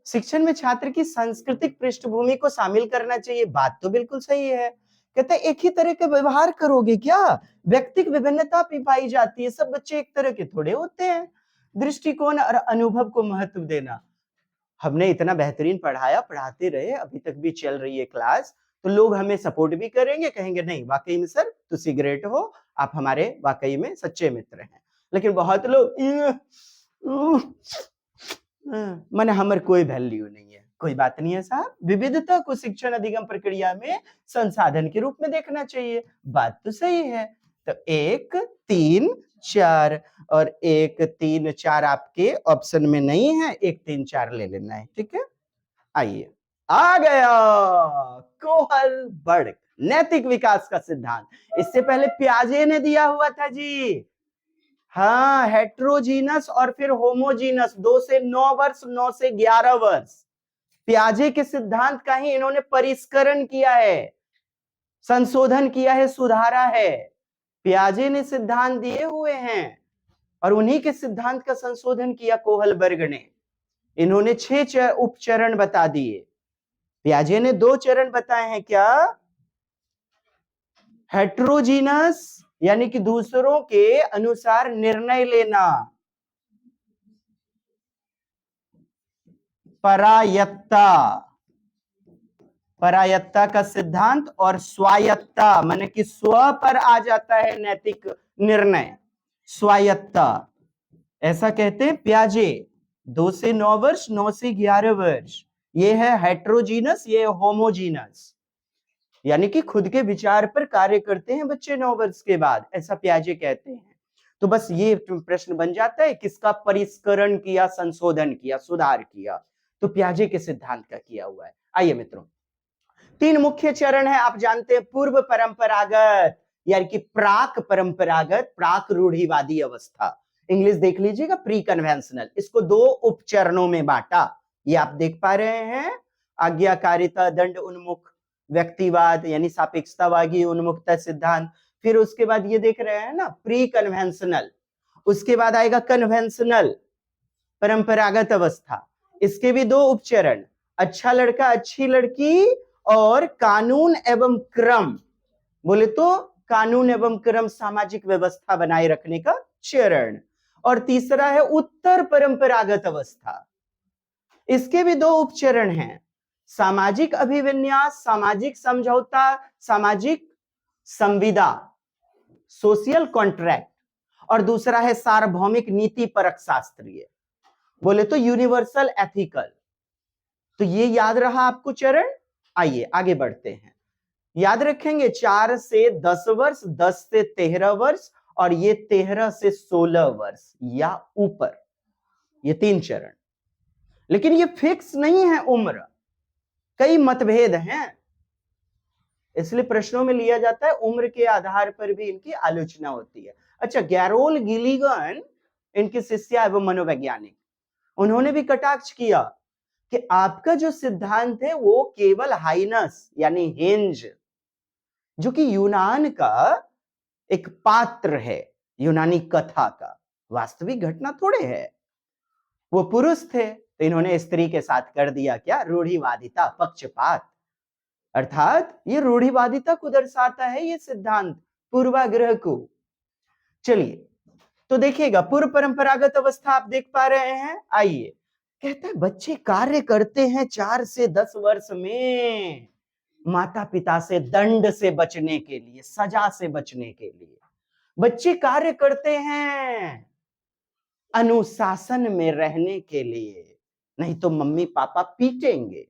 शिक्षण में छात्र की सांस्कृतिक पृष्ठभूमि को शामिल करना चाहिए, बात तो बिल्कुल सही है। कहते हैं एक ही तरह का व्यवहार करोगे क्या? व्यक्तिगत विभिन्नता भी पाई जाती है, सब बच्चे एक तरह के थोड़े होते हैं। दृष्टिकोण और अनुभव को महत्व देना, हमने इतना बेहतरीन पढ़ाया, पढ़ाते रहे, अभी तक भी चल रही है क्लास, तो लोग हमें सपोर्ट भी करेंगे, कहेंगे नहीं वाकई में सर तुसी ग्रेट हो, आप हमारे वाकई में सच्चे मित्र हैं। लेकिन बहुत लोग माने हमारे कोई वैल्यू नहीं है। कोई बात नहीं है साहब, विविधता को शिक्षण अधिगम प्रक्रिया में संसाधन के रूप में देखना चाहिए, बात तो सही है। तो 1 3 4 और 1 3 4 आपके ऑप्शन में नहीं है, 1 3 4 ले लेना है, ठीक है। आइए आ गया कोहलबर्ग, नैतिक विकास का सिद्धांत। इससे पहले पियाजे ने दिया हुआ था जी। हाँ, हेट्रोजीनस और फिर होमोजीनस, 2 से 9 वर्ष, 9 से 11 वर्ष। पियाजे के सिद्धांत का ही इन्होंने परिष्करण किया है, संशोधन किया है, सुधारा है। पियाजे ने सिद्धांत दिए हुए हैं और उन्हीं के सिद्धांत का संशोधन किया कोहलबर्ग ने। इन्होंने 6 उपचरण बता दिए, पियाजे ने 2 चरण बताए हैं। क्या? हेट्रोजीनस यानी कि दूसरों के अनुसार निर्णय लेना, परायत्ता, परायत्ता का सिद्धांत, और स्वायत्ता माने कि स्व पर आ जाता है नैतिक निर्णय, स्वायत्ता, ऐसा कहते हैं पियाजे। 2 से 9 वर्ष, 9 से 11 वर्ष, ये है हेट्रोजीनस, ये होमोजीनस, यानी कि खुद के विचार पर कार्य करते हैं बच्चे 9 वर्ष के बाद, ऐसा पियाजे कहते हैं। तो बस ये प्रश्न बन जाता है, किसका परिष्करण किया, संशोधन किया, सुधार किया? तो पियाजे के सिद्धांत का किया हुआ है। आइए मित्रों, 3 मुख्य चरण है, आप जानते हैं, पूर्व परंपरागत यानी कि प्राक परंपरागत, प्राक रूढ़िवादी अवस्था, इंग्लिश देख लीजिएगा, प्री कन्वेंशनल। इसको 2 उपचरणों में बांटा, ये आप देख पा रहे हैं, आज्ञाकारिता, दंड उन्मुख, व्यक्तिवाद यानी सापेक्षतावादी उन्मुखता सिद्धांत। फिर उसके बाद ये देख रहे हैं ना, प्री कन्वेंशनल, उसके बाद आएगा कन्वेंशनल, परंपरागत अवस्था। इसके भी 2 उपचरण, अच्छा लड़का, अच्छी लड़की, और कानून एवं क्रम, बोले तो कानून एवं क्रम, सामाजिक व्यवस्था बनाए रखने का चरण। और तीसरा है उत्तर परंपरागत अवस्था, इसके भी 2 उपचरण हैं, सामाजिक अभिविन्यास, सामाजिक समझौता, सामाजिक संविदा, सोशल कॉन्ट्रैक्ट, और दूसरा है सार्वभौमिक नीति परक शास्त्रीय, बोले तो यूनिवर्सल एथिकल। तो ये याद रहा आपको चरण। आइए आगे बढ़ते हैं, याद रखेंगे 4 से 10 वर्ष, 10 से 13 वर्ष, और ये 13 से 16 वर्ष या ऊपर, ये 3 चरण। लेकिन ये फिक्स नहीं है उम्र, कई मतभेद हैं, इसलिए प्रश्नों में लिया जाता है, उम्र के आधार पर भी इनकी आलोचना होती है। अच्छा, गैरोल गिलिगन इनके शिष्य एवं मनोवैज्ञानिक, उन्होंने भी कटाक्ष किया कि आपका जो सिद्धांत है वो केवल हाइनस यानी हेंज, जो कि यूनान का एक पात्र है, यूनानी कथा का, वास्तविक घटना थोड़े है, वो पुरुष थे, तो इन्होंने स्त्री के साथ कर दिया क्या, रूढ़िवादिता, पक्षपात, अर्थात ये रूढ़िवादिता को दर्शाता है ये सिद्धांत, पूर्वाग्रह को। चलिए, तो देखिएगा, पूर्व परंपरागत अवस्था आप देख पा रहे हैं। आइए, कहते हैं बच्चे कार्य करते हैं 4 से 10 वर्ष में, माता पिता से दंड से बचने के लिए, सजा से बचने के लिए बच्चे कार्य करते हैं, अनुशासन में रहने के लिए, नहीं तो मम्मी पापा पीटेंगे,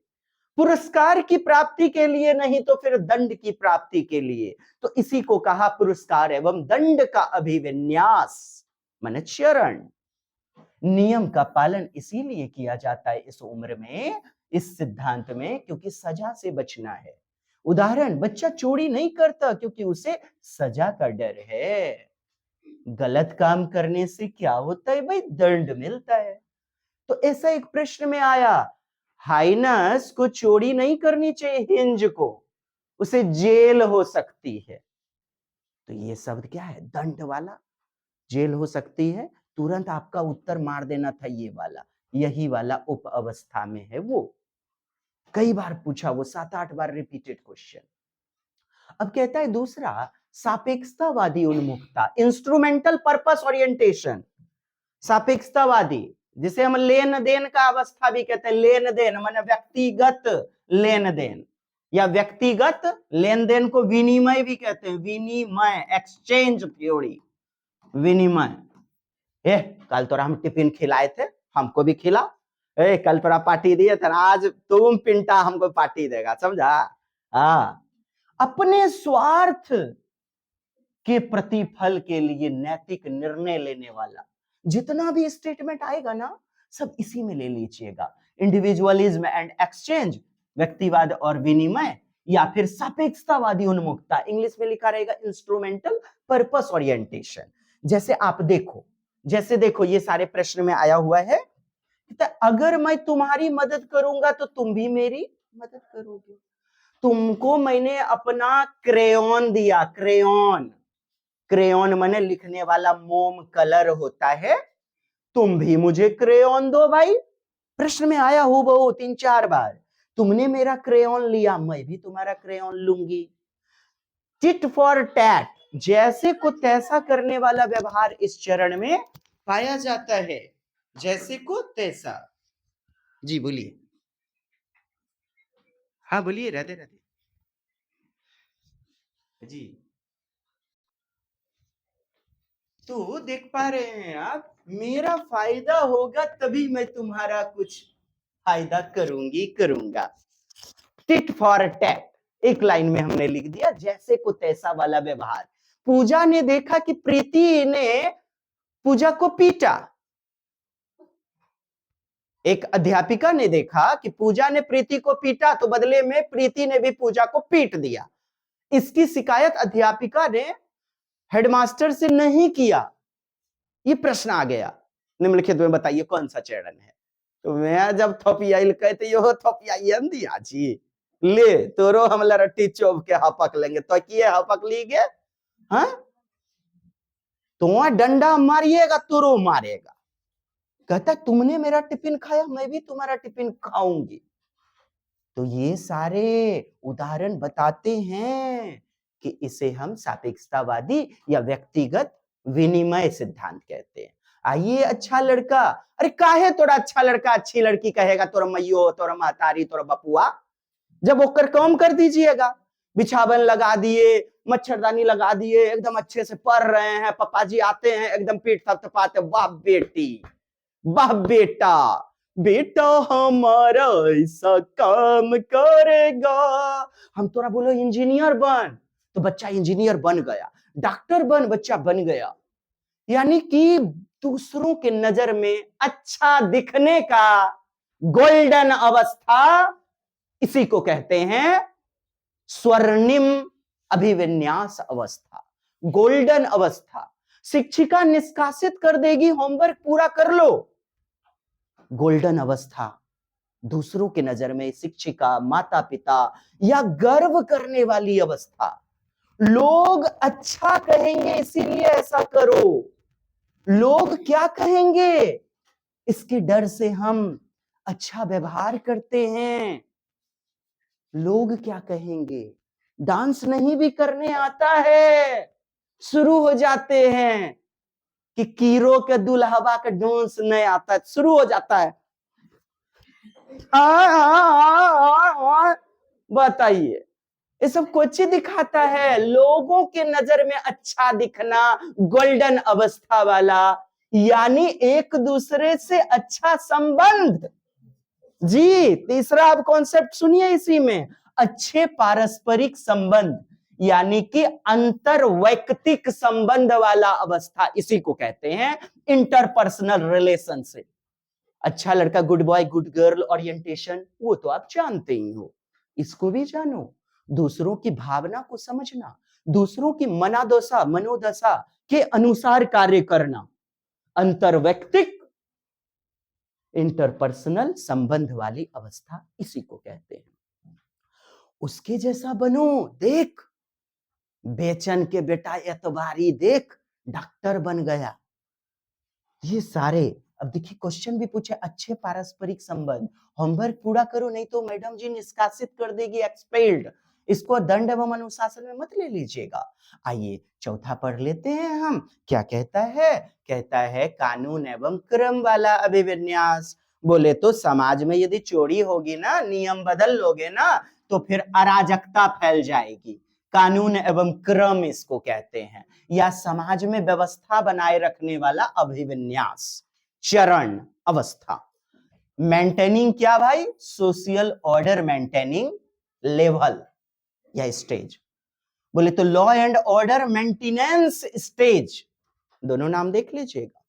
पुरस्कार की प्राप्ति के लिए, नहीं तो फिर दंड की प्राप्ति के लिए। तो इसी को कहा पुरस्कार एवं दंड का अभिविन्यास, माने चरण। नियम का पालन इसीलिए किया जाता है इस उम्र में, इस सिद्धांत में, क्योंकि सजा से बचना है। उदाहरण, बच्चा चोरी नहीं करता क्योंकि उसे सजा का डर है, गलत काम करने से क्या होता है भाई, दंड मिलता है। तो ऐसा एक प्रश्न में आया, हाइनस को चोरी नहीं करनी चाहिए, हिंज को, उसे जेल हो सकती है। तो ये शब्द क्या है, दंड वाला, जेल हो सकती है, तुरंत आपका उत्तर मार देना था ये वाला, यही वाला उप अवस्था में है वो। कई बार पूछा वो, 7-8 बार रिपीटेड क्वेश्चन। अब कहता है दूसरा, सापेक्षतावादी उन्मुखता, इंस्ट्रूमेंटल पर्पस ओरिएंटेशन, सापेक्षतावादी, जिसे हम लेन देन का अवस्था भी कहते हैं, लेन देन माने व्यक्तिगत लेन देन, या व्यक्तिगत लेन देन को विनिमय भी कहते हैं, विनिमय, एक्सचेंज थ्योरी, विनिमय। कल तोरा हम टिफिन खिलाए थे, हमको भी खिला, कल तोरा पार्टी दिए थे, आज तुम पिंटा हमको पार्टी देगा, समझा? हाँ, अपने स्वार्थ के प्रतिफल के लिए नैतिक निर्णय लेने वाला जितना भी स्टेटमेंट आएगा ना, सब इसी में ले लीजिएगा, इंडिविजुअलिज्म एंड एक्सचेंज, व्यक्तिवाद और विनिमय, या फिर सापेक्षतावादी उन्मुखता, इंग्लिश में लिखा रहेगा इंस्ट्रूमेंटल पर्पस ओरिएंटेशन। जैसे देखो ये सारे प्रश्न में आया हुआ है, तो अगर मैं तुम्हारी मदद करूंगा तो तुम भी मेरी मदद करोगे। तुमको मैंने अपना क्रेयॉन दिया, क्रेयॉन मैंने लिखने वाला मोम कलर होता है, तुम भी मुझे क्रेयॉन दो भाई। प्रश्न में आया हो बहु 3-4 बार, तुमने मेरा क्रेयॉन लिया, मैं भी तुम्हारा क्रेयॉन लूंगी। टिट फॉर टैट, जैसे को तैसा करने वाला व्यवहार इस चरण में पाया जाता है। जैसे को तैसा। जी बोलिए। हाँ बोलिए, राधे राधे जी। तो देख पा रहे हैं आप, मेरा फायदा होगा तभी मैं तुम्हारा कुछ फायदा करूंगा। टिट फॉर टैट, एक लाइन में हमने लिख दिया जैसे को तैसा वाला व्यवहार। पूजा ने देखा कि प्रीति ने पूजा को पीटा। एक अध्यापिका ने देखा कि पूजा ने प्रीति को पीटा, तो बदले में प्रीति ने भी पूजा को पीट दिया। इसकी शिकायत अध्यापिका ने हेडमास्टर से नहीं किया। ये प्रश्न आ गया, निम्नलिखित में बताइए कौन सा चरण है। तो मैं जब थोपियाइल कहते यो थोपियाइन दिया जी, ले तोरो हम लरट्टी चोब के हपक लेंगे, तो किए हपक लीगे, हाँ तो डंडा मारिएगा तोरो मारेगा। कहता तुमने मेरा टिफिन खाया, मैं भी तुम्हारा टिफिन खाऊंगी। तो ये सारे उदाहरण बताते हैं कि इसे हम सापेक्षतावादी या व्यक्तिगत विनिमय सिद्धांत कहते हैं। आइए, अच्छा लड़का, अरे काहे तोरा अच्छा लड़का अच्छी लड़की कहेगा, तोरा मैयो तोरा महतारी तोरा बपुआ, जब ओकर काम कर दीजिएगा। बिछावन लगा दिए, मच्छरदानी लगा दिए, एकदम अच्छे से पढ़ रहे हैं, पापा जी आते हैं एकदम पीठ थपथपाते, वाह बेटी वाह बेटा, बेटा हमारा ऐसा काम करेगा, हम तोरा बोलो इंजीनियर बन, तो बच्चा इंजीनियर बन गया, डॉक्टर बन, बच्चा बन गया। यानी कि दूसरों के नजर में अच्छा दिखने का गोल्डन अवस्था, इसी को कहते हैं स्वर्णिम अभिविन्यास अवस्था, गोल्डन अवस्था। शिक्षिका निष्कासित कर देगी, होमवर्क पूरा कर लो, गोल्डन अवस्था। दूसरों के नजर में शिक्षिका, माता पिता या गर्व करने वाली अवस्था। लोग अच्छा कहेंगे इसीलिए ऐसा करो, लोग क्या कहेंगे इसके डर से हम अच्छा व्यवहार करते हैं। लोग क्या कहेंगे, डांस नहीं भी करने आता है, शुरू हो जाते हैं कि कीरो के दुल्हबा के डांस नहीं आता, शुरू हो जाता है। बताइए, ये सब कुछ दिखाता है, लोगों के नजर में अच्छा दिखना, गोल्डन अवस्था वाला, यानी एक दूसरे से अच्छा संबंध। जी, तीसरा अब कॉन्सेप्ट सुनिए इसी में, अच्छे पारस्परिक संबंध, यानी कि अंतर वैयक्तिक संबंध वाला अवस्था, इसी को कहते हैं इंटरपर्सनल रिलेशनशिप। अच्छा लड़का, good boy good girl orientation, वो तो आप जानते ही हो, इसको भी जानो। दूसरों की भावना को समझना, दूसरों की मनोदशा के अनुसार कार्य करना, अंतरवैयक्तिक इंटरपर्सनल संबंध वाली अवस्था, इसी को कहते हैं। उसके जैसा बनो, देख बेचन के बेटा एतबारी देख डॉक्टर बन गया। ये सारे, अब देखिए क्वेश्चन भी पूछे, अच्छे पारस्परिक संबंध, होमवर्क पूरा करो नहीं तो मैडम जी निष्कासित कर देगी, एक्सपेल्ड, इसको दंड एवं अनुशासन में मत ले लीजिएगा। आइए चौथा पढ़ लेते हैं हम, क्या कहता है कानून एवं क्रम वाला अभिविन्यास। बोले तो समाज में यदि चोरी होगी ना, नियम बदल लोगे ना, तो फिर अराजकता फैल जाएगी। कानून एवं क्रम इसको कहते हैं, या समाज में व्यवस्था बनाए रखने वाला अभिविन्यास, चरण, अवस्था। मेंटेनिंग क्या भाई, सोशल ऑर्डर मेंटेनिंग लेवल या स्टेज। बोले तो law and order maintenance stage, दोनों नाम देख लीजिएगा।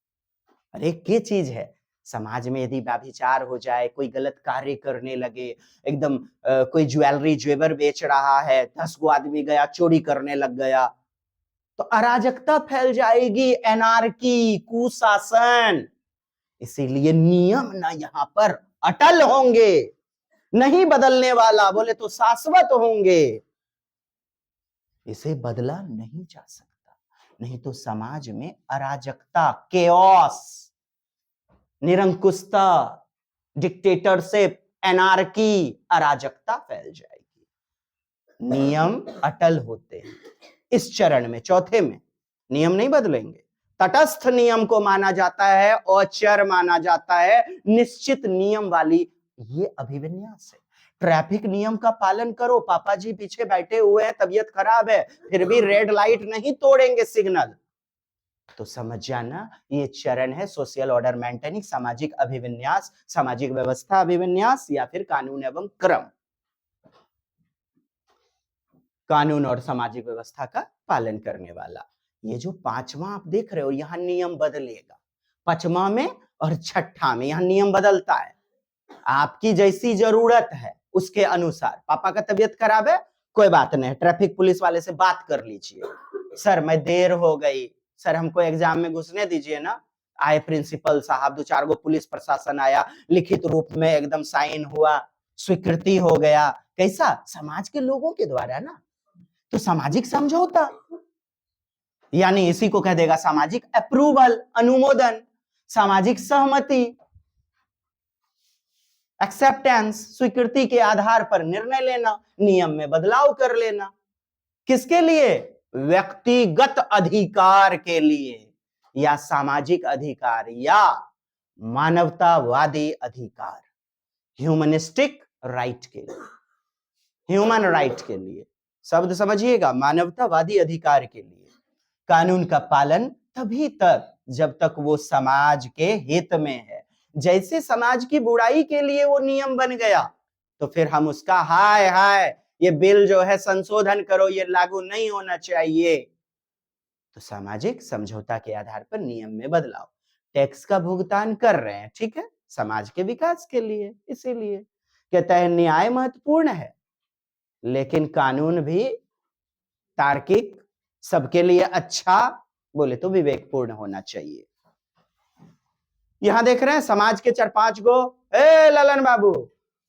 अरे क्या चीज है, समाज में यदि व्यभिचार हो जाए, कोई गलत कार्य करने लगे, एकदम कोई ज्वेलरी जेवर बेच रहा है, 10 गो आदमी गया चोरी करने लग गया, तो अराजकता फैल जाएगी, एनार्की, कुशासन। इसीलिए नियम ना यहाँ पर अटल होंगे, नहीं बदलने वाला, बोले तो शाश्वत होंगे, इसे बदला नहीं जा सकता। नहीं तो समाज में अराजकता, केओस, निरंकुशता, डिक्टेटरशिप, एनार्की, अराजकता फैल जाएगी। नियम अटल होते हैं। इस चरण में, चौथे में, नियम नहीं बदलेंगे। तटस्थ नियम को माना जाता है, अचर माना जाता है, निश्चित नियम वाली ये अभिविन्यास है। ट्रैफिक नियम का पालन करो, पापा जी पीछे बैठे हुए हैं, तबीयत खराब है, फिर भी रेड लाइट नहीं तोड़ेंगे सिग्नल, तो समझ जाना ये चरण है सोशल ऑर्डर मेंटेनिंग, सामाजिक अभिविन्यास, सामाजिक व्यवस्था अभिविन्यास, या फिर कानून एवं क्रम, कानून और सामाजिक व्यवस्था का पालन करने वाला। ये जो पांचवा आप देख रहे हो, यहां नियम बदलेगा। पांचवा में और छठा में यहां नियम बदलता है, आपकी जैसी जरूरत है उसके अनुसार। पापा का तबीयत खराब है, कोई बात नहीं, ट्रैफिक पुलिस वाले से बात कर लीजिए, सर मैं देर हो गई, सर हमको एग्जाम में घुसने दीजिए ना। आए प्रिंसिपल साहब, 2-4 गो पुलिस प्रशासन आया, लिखित रूप में एकदम साइन हुआ, स्वीकृति हो गया। कैसा? समाज के लोगों के द्वारा ना, तो सामाजिक समझौता, यानी इसी को कह देगा सामाजिक अप्रूवल, अनुमोदन, सामाजिक सहमति, एक्सेप्टेंस, स्वीकृति के आधार पर निर्णय लेना, नियम में बदलाव कर लेना। किसके लिए? व्यक्तिगत अधिकार के लिए, या सामाजिक अधिकार, या मानवतावादी अधिकार, ह्यूमनिस्टिक राइट के लिए, ह्यूमन राइट के लिए। शब्द समझिएगा, मानवतावादी अधिकार के लिए। कानून का पालन तभी तक जब तक वो समाज के हित में है। जैसे समाज की बुराई के लिए वो नियम बन गया, तो फिर हम उसका हाय हाय ये बिल जो है संशोधन करो, ये लागू नहीं होना चाहिए। तो सामाजिक समझौता के आधार पर नियम में बदलाव। टैक्स का भुगतान कर रहे हैं, ठीक है, समाज के विकास के लिए, इसीलिए कहता है न्याय महत्वपूर्ण है, लेकिन कानून भी तार्किक, सबके लिए अच्छा, बोले तो विवेकपूर्ण होना चाहिए। यहां देख रहे हैं समाज के 4-5 गो, ए ललन बाबू,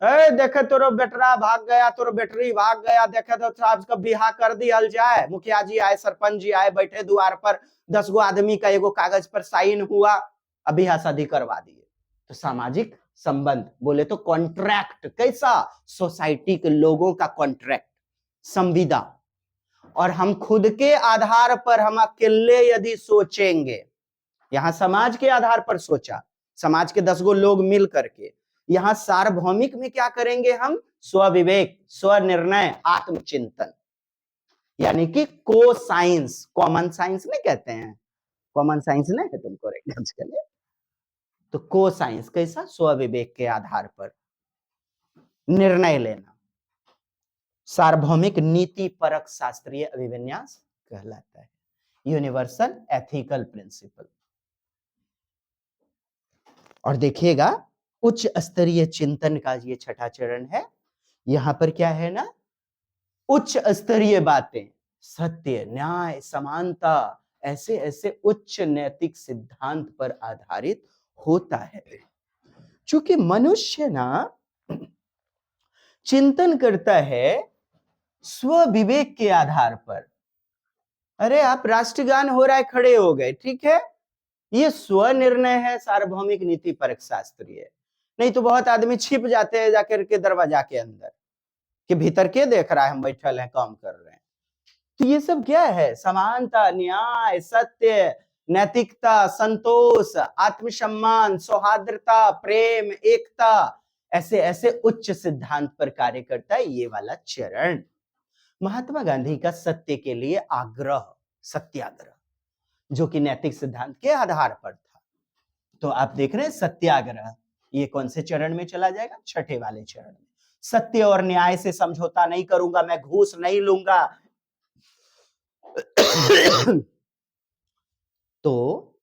ए देखे तोरो बेटरा भाग गया, तोरो बेटरी भाग गया, देखे तो साहब का बिहा कर दिया जाए। मुखिया जी आए, सरपंच जी आए, बैठे द्वार पर, 10 गो आदमी का एगो कागज पर साइन हुआ, अब बिहा शादी करवा दिए। तो सामाजिक संबंध, बोले तो कॉन्ट्रैक्ट, कैसा? सोसाइटी के लोगों का कॉन्ट्रैक्ट, संविदा। और हम खुद के आधार पर, हम अकेले यदि सोचेंगे, यहां समाज के आधार पर सोचा, समाज के 10 गो लोग मिल करके, यहां सार्वभौमिक में क्या करेंगे हम? स्वविवेक, स्वनिर्णय, आत्मचिंतन, यानी कि को साइंस, कॉमन साइंस नहीं कहते हैं, कॉमन साइंस नहीं है तुमको रेफरेंस के लिए, तो को साइंस कैसा? स्वविवेक के आधार पर निर्णय लेना, सार्वभौमिक नीति परक शास्त्रीय अभिविन्यास कहलाता है, यूनिवर्सल एथिकल प्रिंसिपल। और देखिएगा उच्च स्तरीय चिंतन का ये छठा चरण है। यहां पर क्या है ना, उच्च स्तरीय बातें, सत्य, न्याय, समानता, ऐसे ऐसे उच्च नैतिक सिद्धांत पर आधारित होता है। चूंकि मनुष्य ना चिंतन करता है स्व विवेक के आधार पर। अरे आप राष्ट्रगान हो रहा है, खड़े हो गए, ठीक है, ये स्वनिर्णय है, सार्वभौमिक नीति परक शास्त्रीय। नहीं तो बहुत आदमी छिप जाते हैं जाकर के दरवाजा के अंदर, कि भीतर के देख रहा है, हम बैठल हैं, काम कर रहे हैं। तो ये सब क्या है? समानता, न्याय, सत्य, नैतिकता, संतोष, आत्मसम्मान, सौहार्दता, प्रेम, एकता, ऐसे ऐसे उच्च सिद्धांत पर कार्य करता है ये वाला चरण। महात्मा गांधी का सत्य के लिए आग्रह, सत्याग्रह, जो कि नैतिक सिद्धांत के आधार पर था। तो आप देख रहे हैं सत्याग्रह, ये कौन से चरण में चला जाएगा? छठे वाले चरण में। सत्य और न्याय से समझौता नहीं करूंगा, मैं घूस नहीं लूंगा। तो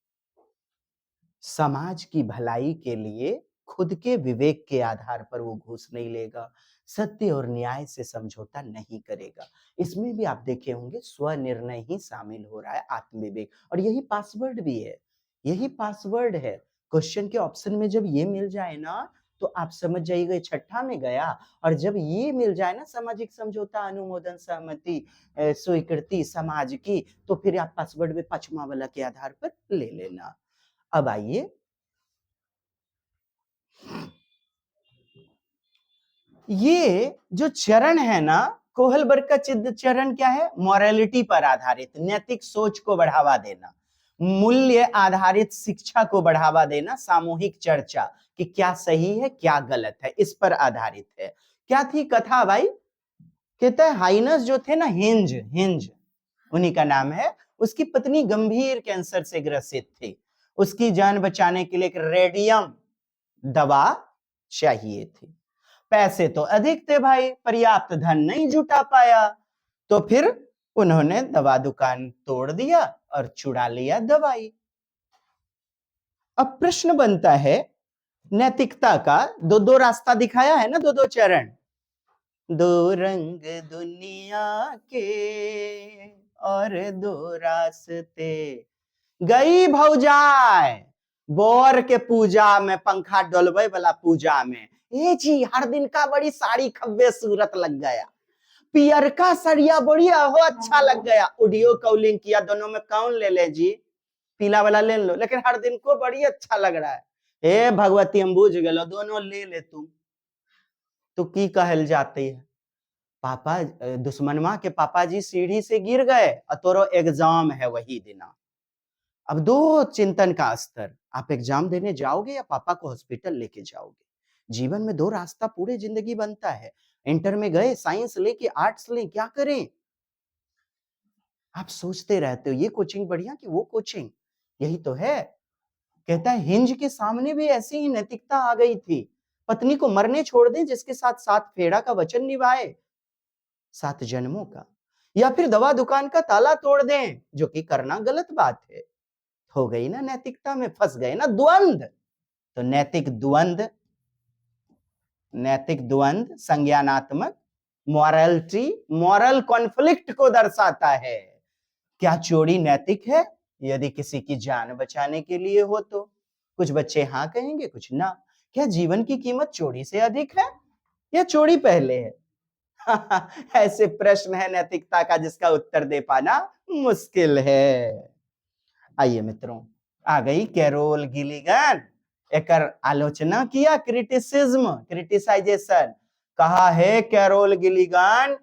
समाज की भलाई के लिए खुद के विवेक के आधार पर वो घूस नहीं लेगा, सत्य और न्याय से समझौता नहीं करेगा। इसमें भी आप देखे होंगे स्वनिर्णय ही शामिल हो रहा है, आत्मविवेक। और यही पासवर्ड भी है, यही पासवर्ड है। क्वेश्चन के ऑप्शन में जब ये मिल जाए ना, तो आप समझ जाइएगा छठा में गया। और जब ये मिल जाए ना, सामाजिक समझौता, अनुमोदन, सहमति, स्वीकृति समाज की, तो फिर आप पासवर्ड में पांचवा वाला के आधार पर ले लेना। अब आइए, ये जो चरण है ना, कोहलबर्ग का चिन्ह चरण क्या है? मॉरलिटी पर आधारित, नैतिक सोच को बढ़ावा देना, मूल्य आधारित शिक्षा को बढ़ावा देना, सामूहिक चर्चा कि क्या सही है क्या गलत है, इस पर आधारित है। क्या थी कथा भाई? कहता है हाइनस जो थे ना, हिंज हिंज उन्हीं का नाम है, उसकी पत्नी गंभीर कैंसर से ग्रसित थी। उसकी जान बचाने के लिए एक रेडियम दवा चाहिए थी। पैसे तो अधिक थे भाई, पर्याप्त धन नहीं जुटा पाया, तो फिर उन्होंने दवा दुकान तोड़ दिया और चुरा लिया दवाई। अब प्रश्न बनता है नैतिकता का, दो दो रास्ता दिखाया है ना, दो दो चरण, दो रंग दुनिया के और दो रास्ते। गई भौजाए बोर के पूजा में, पंखा डोलवे वाला पूजा में, ए जी हर दिन का बड़ी साड़ी खब्बे सूरत लग गया, पियर का सड़िया बढ़िया हो अच्छा लग गया, ऑडियो कॉलिंग किया, दोनों में कौन ले ले जी, पीला वाला ले लो, लेकिन हर दिन को बड़ी अच्छा लग रहा है। हे भगवती हम बुझ गए, दोनों ले ले तू। तो की कहल जाती है, पापा दुश्मनमा के पापा जी सीढ़ी से गिर गए और तोरो एग्जाम है वही दिना। अब दो चिंतन का स्तर, आप एग्जाम देने जाओगे या पापा को हॉस्पिटल लेके जाओगे। जीवन में दो रास्ता पूरे जिंदगी बनता है। इंटर में गए, साइंस लेके आर्ट्स ले, क्या करें? आप सोचते रहते हो ये कोचिंग बढ़िया कि वो कोचिंग, यही तो है। कहता है हिंज के सामने भी ऐसी ही नैतिकता आ गई थी, पत्नी को मरने छोड़ दें जिसके साथ सात फेरा का वचन निभाए, 7 जन्मों का, या फिर दवा दुकान का ताला तोड़ दें, जो कि करना गलत बात है। हो गई ना नैतिकता में, फंस गए ना, द्वंद। तो नैतिक द्वंद संज्ञानात्मक, मॉरलिटी मॉरल कॉन्फ्लिक्ट को दर्शाता है। क्या चोरी नैतिक है? यदि किसी की जान बचाने के लिए हो तो। कुछ बच्चे हाँ कहेंगे, कुछ ना। क्या जीवन की कीमत चोरी से अधिक है या चोरी पहले है? ऐसे प्रश्न है नैतिकता का जिसका उत्तर दे पाना मुश्किल है। आइए मित्रों, आ गई कैरोल गिलिगन, एकर आलोचना किया, क्रिटिसाइजेशन। कहा है कैरोल गिलिगन,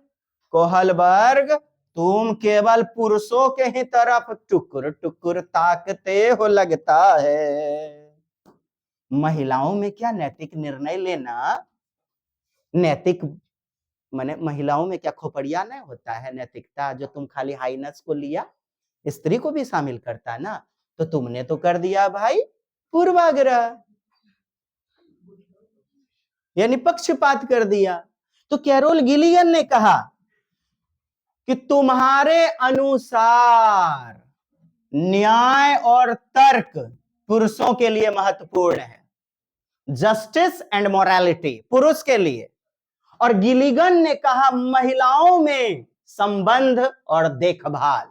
कोहलबर्ग तुम केवल पुरुषों के ही तरफ टुकुर टुकुर ताकते हो लगता है। महिलाओं में क्या नैतिक निर्णय लेना, नैतिक माने महिलाओं में क्या खोपड़िया नहीं होता है नैतिकता, जो तुम खाली हाइनस को लिया, स्त्री को भी शामिल करता ना, तो तुमने तो कर दिया भाई पूर्वाग्रह, यानी पक्षपात कर दिया। तो कैरोल गिलिगन ने कहा कि तुम्हारे अनुसार न्याय और तर्क पुरुषों के लिए महत्वपूर्ण है, जस्टिस एंड मोरालिटी पुरुष के लिए, और गिलिगन ने कहा महिलाओं में संबंध और देखभाल,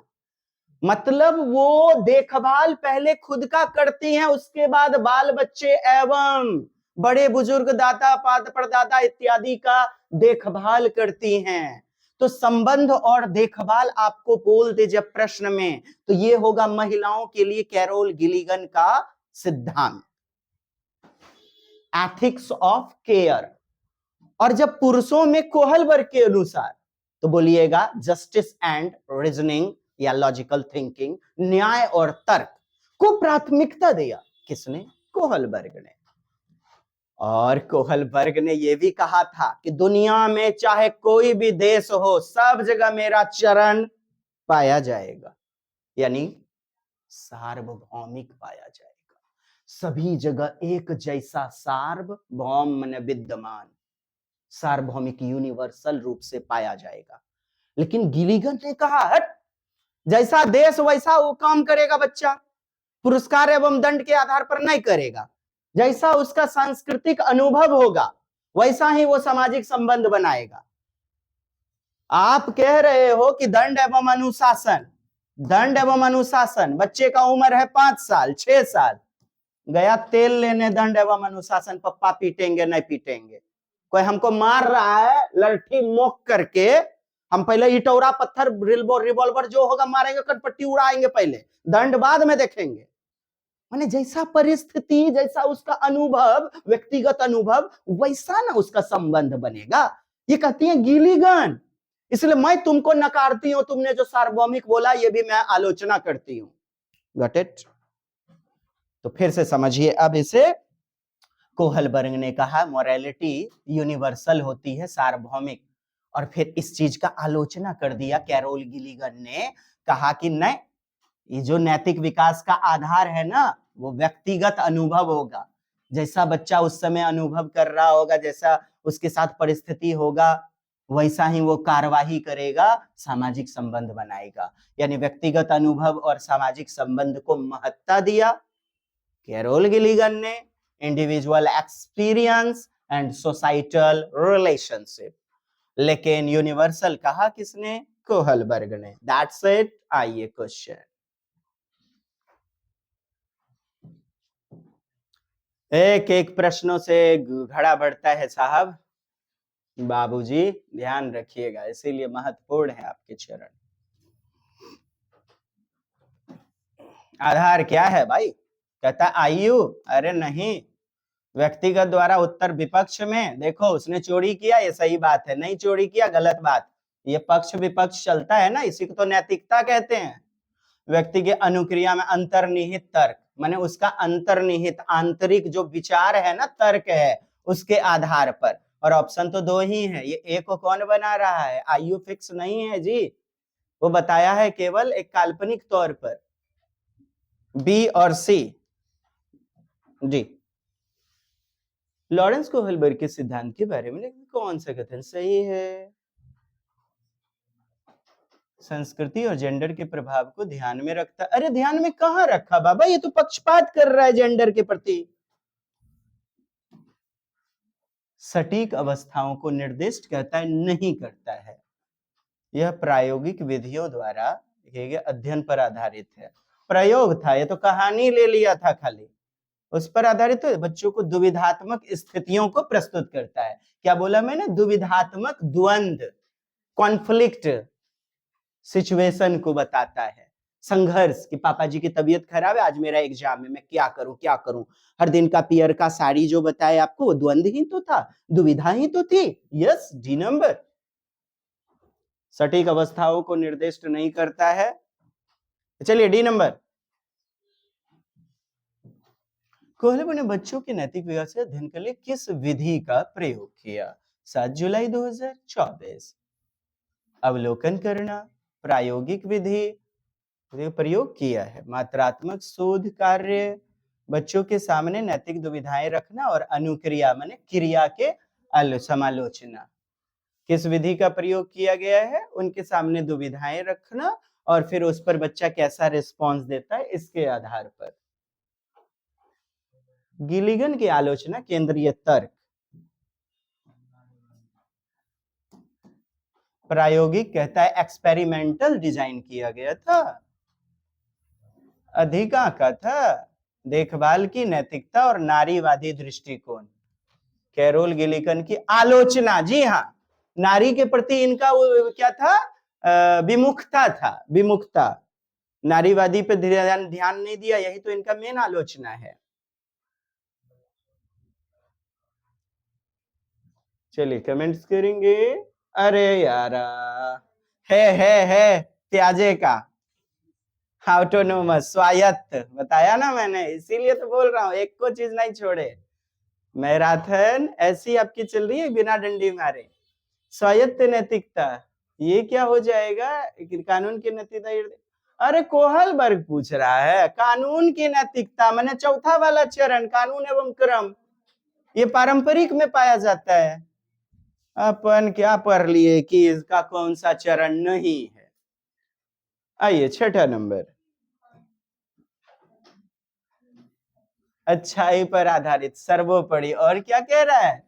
मतलब वो देखभाल पहले खुद का करती हैं, उसके बाद बाल बच्चे एवं बड़े बुजुर्ग दादा परदादा इत्यादि का देखभाल करती हैं। तो संबंध और देखभाल आपको बोल दे जब प्रश्न में, तो ये होगा महिलाओं के लिए कैरोल गिलिगन का सिद्धांत, एथिक्स ऑफ केयर। और जब पुरुषों में कोहलबर्ग के अनुसार, तो बोलिएगा जस्टिस एंड रीजनिंग या लॉजिकल थिंकिंग, न्याय और तर्क को प्राथमिकता दिया। किसने? कोहलबर्ग ने। और कोहलबर्ग ने यह भी कहा था कि दुनिया में चाहे कोई भी देश हो, सब जगह मेरा चरण पाया जाएगा, यानी सार्वभौमिक पाया जाएगा, सभी जगह एक जैसा सार्वभौम माने विद्यमान, सार्वभौमिक यूनिवर्सल रूप से पाया जाएगा। लेकिन गिलिगन ने कहा हट, जैसा देश वैसा वो काम करेगा बच्चा, पुरस्कार एवं दंड के आधार पर नहीं करेगा। जैसा उसका सांस्कृतिक अनुभव होगा वैसा ही वो सामाजिक संबंध बनाएगा। आप कह रहे हो कि दंड एवं अनुशासन, दंड एवं अनुशासन, बच्चे का उम्र है 5 साल 6 साल, गया तेल लेने दंड एवं अनुशासन, पप्पा पीटेंगे नहीं पीटेंगे, कोई हमको मार रहा है लड़की मोक करके, हम पहले इटौरा पत्थर रिवॉल्वर जो होगा मारेंगे, कटपट्टी उड़ाएंगे पहले, दंड बाद में देखेंगे। माने जैसा परिस्थिति, जैसा उसका अनुभव, व्यक्तिगत अनुभव, वैसा ना उसका संबंध बनेगा। ये कहती है गिलीगन। इसलिए मैं तुमको नकारती हूं, तुमने जो सार्वभौमिक बोला ये भी मैं आलोचना करती हूं। Got it? तो फिर से समझिए अब इसे। कोहलबर्ग ने कहा मोरालिटी यूनिवर्सल होती है, सार्वभौमिक, और फिर इस चीज का आलोचना कर दिया कैरोल गिलीगन ने, कहा कि नहीं, ये जो नैतिक विकास का आधार है ना वो व्यक्तिगत अनुभव होगा, जैसा बच्चा उस समय अनुभव कर रहा होगा, जैसा उसके साथ परिस्थिति होगा वैसा ही वो कार्यवाही करेगा, सामाजिक संबंध बनाएगा। यानी व्यक्तिगत अनुभव और सामाजिक संबंध को महत्ता दिया कैरोल गिलीगन ने, individual experience and societal relationship. लेकिन यूनिवर्सल कहा किसने? कोहलबर्ग ने। That's it. आइए क्वेश्चन। एक एक प्रश्नों से घड़ा बढ़ता है साहब, बाबूजी ध्यान रखिएगा, इसीलिए महत्वपूर्ण है आपके चरण। आधार क्या है भाई? कहता आयु। अरे नहीं, व्यक्तिगत द्वारा उत्तर विपक्ष में। देखो उसने चोरी किया, ये सही बात है, नहीं चोरी किया गलत बात। ये पक्ष विपक्ष चलता है ना, इसी को तो नैतिकता कहते हैं। व्यक्ति के अनुक्रिया में अंतर्निहित तर्क, माने उसका अंतर्निहित आंतरिक जो विचार है ना, तर्क है, उसके आधार पर। और ऑप्शन तो दो ही है, ये ए को कौन बना रहा है? आयु फिक्स नहीं है जी, वो बताया है केवल एक काल्पनिक तौर पर, बी और सी जी। लॉरेंस कोहलबर्ग के सिद्धांत के बारे में कौन सा कथन सही है? संस्कृति और जेंडर के प्रभाव को ध्यान में रखता। अरे ध्यान में कहां रखा बाबा, ये तो पक्षपात कर रहा है जेंडर के प्रति। सटीक अवस्थाओं को निर्दिष्ट कहता है, नहीं करता है। यह प्रायोगिक विधियों द्वारा किए गए अध्ययन पर आधारित है। प्रयोग था, ये तो कहानी ले लिया था खाली, उस पर आधारित है। बच्चों को दुविधात्मक स्थितियों को प्रस्तुत करता है। क्या बोला मैंने? दुविधात्मक, द्वंद्व, कॉन्फ्लिक्ट सिचुएशन को बताता है। संघर्ष कि पापा जी की तबीयत खराब है, आज मेरा एग्जाम है, मैं क्या करूं क्या करूं। हर दिन का पियर का साड़ी जो बताए आपको, वो द्वंद्व ही तो था, दुविधा ही तो थी। Yes, D number. सटीक अवस्थाओं को निर्दिष्ट नहीं करता है। चलिए डी नंबर। कोहलबर्ग ने बच्चों के नैतिक विकास के अध्ययन के लिए किस विधि का प्रयोग किया? 7 जुलाई 2024। अवलोकन करना, प्रायोगिक विधि प्रयोग किया है, मात्रात्मक शोध कार्य, बच्चों के सामने नैतिक दुविधाएं रखना, और अनुक्रिया माने क्रिया के समालोचना। किस विधि का प्रयोग किया गया है? उनके सामने दुविधाएं रखना और फिर उस पर बच्चा कैसा रिस्पॉन्स देता है इसके आधार पर। गिलीगन की आलोचना केंद्रीय तर्क, प्रायोगिक कहता है एक्सपेरिमेंटल डिजाइन किया गया था। अधिका का था देखभाल की नैतिकता और नारीवादी दृष्टिकोण। कैरोल गिलीगन की आलोचना, जी हाँ, नारी के प्रति इनका क्या था? विमुखता था, विमुखता, नारीवादी पे ध्यान नहीं दिया, यही तो इनका मेन आलोचना है। चलिए कमेंट्स करेंगे। अरे यार, है प्याजे का ऑटोनोमस, स्वायत्त, बताया ना मैंने, इसीलिए तो बोल रहा हूं, एक को चीज नहीं छोड़े। मैराथन ऐसी आपकी चल रही है बिना डंडी मारे। स्वायत्त नैतिकता, ये क्या हो जाएगा? कानून की नैतिकता। अरे कोहलबर्ग पूछ रहा है कानून की नैतिकता, मैंने चौथा वाला चरण, कानून एवं क्रम, ये पारंपरिक में पाया जाता है। अपन क्या पढ़ लिए कि इसका कौन सा चरण नहीं है। आइए छठा नंबर। अच्छाई पर आधारित, सर्वोपरि। और क्या कह रहा है?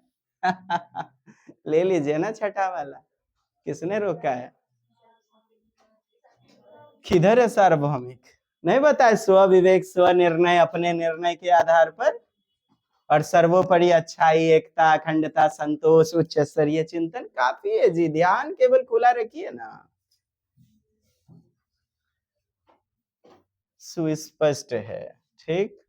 ले लीजिए ना छठा वाला, किसने रोका है? किधर है सार्वभौमिक? नहीं बताए, स्व विवेक, स्व निर्णय, अपने निर्णय के आधार पर, और सर्वोपरि अच्छाई, एकता, अखंडता, संतोष, उच्च स्तरीय चिंतन। काफी है जी, ध्यान केवल खुला रखिए ना। सुस्पष्ट है, ठीक।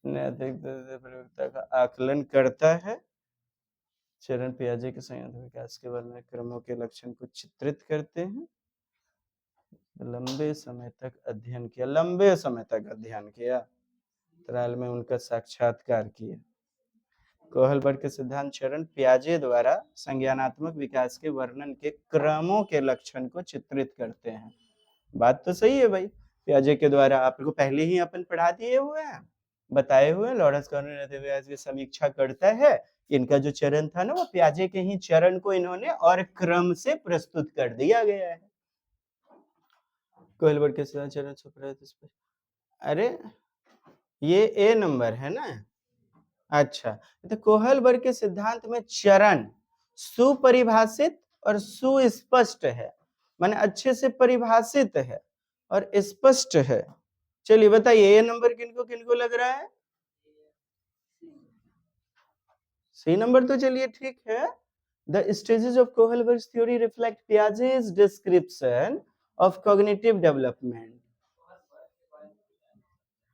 नैतिक प्रयोक्ता का आकलन करता है। चरण पियाजे के संयंत्र विकास के वर्णन क्रमों के लक्षण को चित्रित करते हैं। लंबे समय तक अध्ययन किया, लंबे समय तक अध्ययन किया, त्राल में उनका साक्षात्कार किया। कोहलबर्ग के सिद्धांत चरण पियाजे द्वारा संज्ञानात्मक विकास के वर्णन के क्रमों के लक्षण को चित्रित करते हैं। बात तो सही है भाई, पियाजे के द्वारा। आपको पहले ही अपन पढ़ा दिए हुए हैं, बताए हुए। लॉरेंस कॉर्नर की समीक्षा करता है। इनका जो चरण था ना, वो पियाजे के ही चरण को इन्होंने और क्रम से प्रस्तुत कर दिया गया है। कोहलबर्ग के सिद्धांत चरण, अरे ये ए नंबर है ना। अच्छा, तो कोहलबर्ग के सिद्धांत में चरण सुपरिभाषित और सुस्पष्ट है, माने अच्छे से परिभाषित है और स्पष्ट है। चलिए बताइए, ये नंबर किनको किनको लग रहा है? सी नंबर तो चलिए ठीक है। The stages of Kohlberg's theory reflect Piaget's description of cognitive development.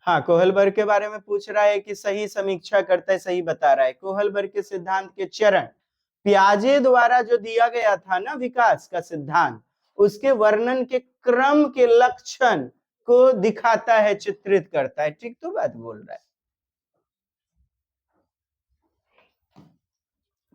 हाँ, कोहलबर्ग के बारे में पूछ रहा है कि सही समीक्षा करता है, सही बता रहा है। कोहलबर्ग के सिद्धांत के चरण पियाजे द्वारा जो दिया गया था ना विकास का सिद्धांत, उसके वर्णन के क्रम के लक्षण को दिखाता है, चित्रित करता है। ठीक तो बात बोल रहा है।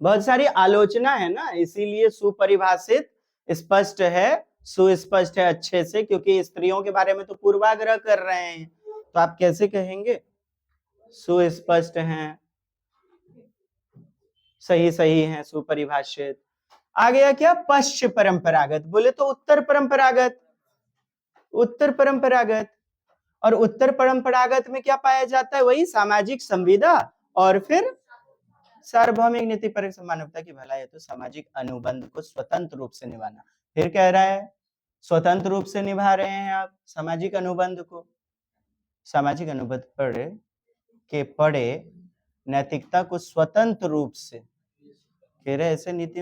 बहुत सारी आलोचना है ना, इसीलिए सुपरिभाषित, स्पष्ट है, सुस्पष्ट है अच्छे से, क्योंकि स्त्रियों के बारे में तो पूर्वाग्रह कर रहे हैं, तो आप कैसे कहेंगे? सुस्पष्ट हैं, सही सही है, सुपरिभाषित। आ गया क्या? पश्चिम परंपरागत, बोले तो उत्तर परंपरागत। उत्तर परंपरागत, और उत्तर परंपरागत में क्या पाया जाता है? वही सामाजिक संविदा और फिर सार्वभौमिक नीति पर मानवता की भलाई है, तो सामाजिक अनुबंध को स्वतंत्र रूप से निभाना। फिर कह रहा है स्वतंत्र रूप से निभा रहे हैं आप सामाजिक अनुबंध को। सामाजिक अनुबंध पढ़े नैतिकता को स्वतंत्र रूप से, कह रहे ऐसे नीति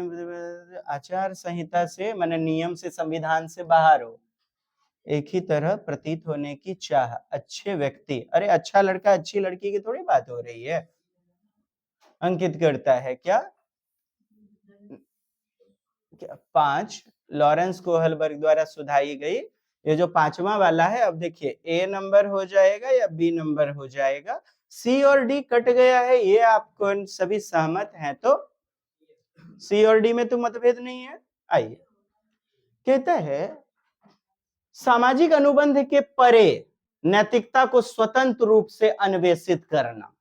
आचार संहिता से, माने नियम से, संविधान से बाहर हो, एक ही तरह प्रतीत होने की चाह, अच्छे व्यक्ति, अरे अच्छा लड़का अच्छी लड़की की थोड़ी बात हो रही है, अंकित करता है। क्या 5 लॉरेंस कोहलबर्ग द्वारा सुझाई गई। ये जो पांचवा वाला है, अब देखिए ए नंबर हो जाएगा या बी नंबर हो जाएगा? सी और डी कट गया है, ये आपको सभी सहमत हैं? तो सी और डी में तो मतभेद नहीं है। आइए, कहता है सामाजिक अनुबंध के परे नैतिकता को स्वतंत्र रूप से अन्वेषित करना,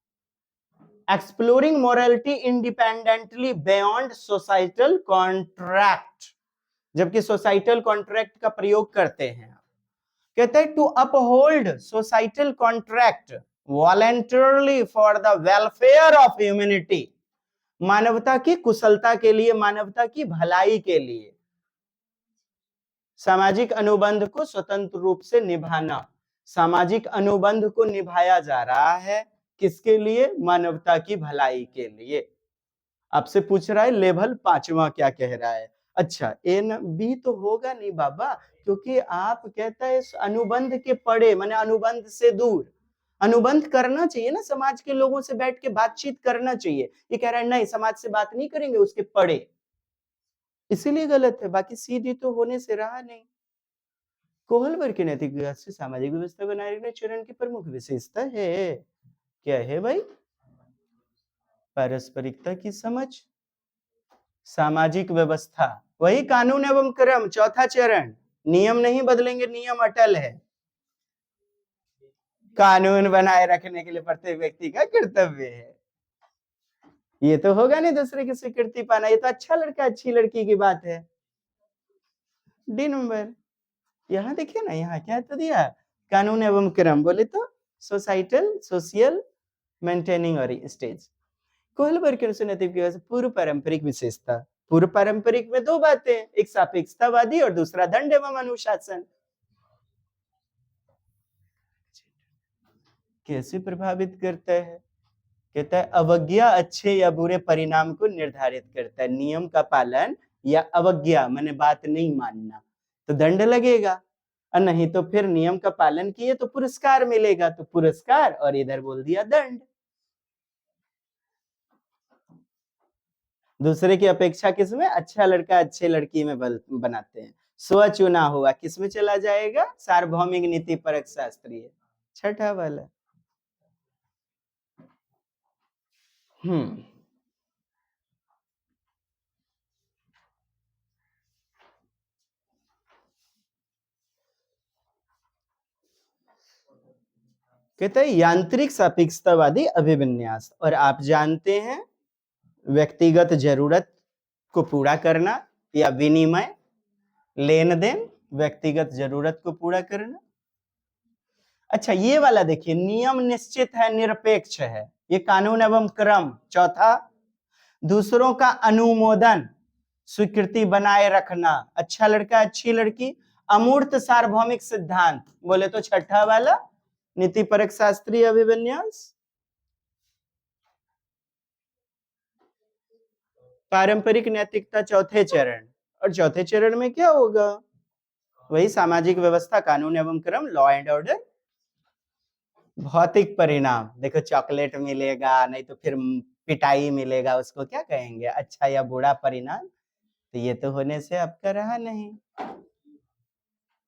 exploring morality independently beyond societal contract. जबकि सोसाइटल कॉन्ट्रैक्ट का प्रयोग करते हैं, कहते हैं to uphold societal contract voluntarily for the welfare of humanity, मानवता की कुशलता के लिए, मानवता की भलाई के लिए सामाजिक अनुबंध को स्वतंत्र रूप से निभाना। सामाजिक अनुबंध को निभाया जा रहा है किसके लिए? मानवता की भलाई के लिए। आपसे पूछ रहा है लेवल 5वां क्या कह रहा है। अच्छा, ए न बी तो होगा नहीं बाबा, क्योंकि आप कहता है अनुबंध के पड़े, माने अनुबंध से दूर। अनुबंध करना चाहिए ना, समाज के लोगों से बैठ के बातचीत करना चाहिए। ये कह रहा है नहीं, समाज से बात नहीं करेंगे, उसके पड़े, इसीलिए गलत है। बाकी सी डी तो होने से रहा नहीं। कोहलबर्ग के नैतिक विकास से सामाजिक व्यवस्था बनाए रखने चरण की प्रमुख विशेषता है। क्या है भाई? पारस्परिकता की समझ, सामाजिक व्यवस्था, वही कानून एवं क्रम, चौथा चरण। नियम नहीं बदलेंगे, नियम अटल है। कानून बनाए रखने के लिए प्रत्येक व्यक्ति का कर्तव्य है। ये तो होगा नहीं दूसरे की स्वीकृति पाना, ये तो अच्छा लड़का अच्छी लड़की की बात है। डी नंबर, यहाँ देखिए ना, यहाँ क्या तो दिया, कानून एवं क्रम, बोले तो सोसाइटल, सोशियल, मेंटेनिंग और स्टेज। कोहलबर्ग के अनुसार नैतिक विकास पूर्व पारंपरिक विशेषता। पूर्व पारंपरिक में दो बातें, एक सापेक्षतावादी और दूसरा दंड एवं अनुशासन। कैसे प्रभावित करता है? कहता है अवज्ञा अच्छे या बुरे परिणाम को निर्धारित करता है। नियम का पालन या अवज्ञा माने बात नहीं मानना तो दंड लगेगा, और नहीं तो फिर नियम का पालन किए तो पुरस्कार मिलेगा, तो पुरस्कार, और इधर बोल दिया दंड। दूसरे की अपेक्षा किसमें? अच्छा लड़का अच्छे लड़की में बनाते हैं। स्वचुना हुआ किसमें चला जाएगा? सार्वभौमिक नीति परक शास्त्रीय, छठा वाला। कहते हैं यांत्रिक सापेक्षतावादी अभिविन्यास, और आप जानते हैं व्यक्तिगत जरूरत को पूरा करना या विनिमय, लेन देन, व्यक्तिगत जरूरत को पूरा करना। अच्छा ये वाला देखिए, नियम निश्चित है, निरपेक्ष है, ये कानून एवं क्रम। चौथा, दूसरों का अनुमोदन, स्वीकृति बनाए रखना, अच्छा लड़का अच्छी लड़की, अमूर्त सार्वभौमिक सिद्धांत। बोले तो छठा वाला नीति परक शास्त्रीय अभिविन्यास। पारंपरिक नैतिकता चौथे चरण, और चौथे चरण में क्या होगा? वही सामाजिक व्यवस्था, कानून एवं क्रम, लॉ एंड ऑर्डर। भौतिक परिणाम, देखो चॉकलेट मिलेगा, नहीं तो फिर पिटाई मिलेगा, उसको क्या कहेंगे? अच्छा या बुरा परिणाम। तो ये तो होने से आपका रहा नहीं।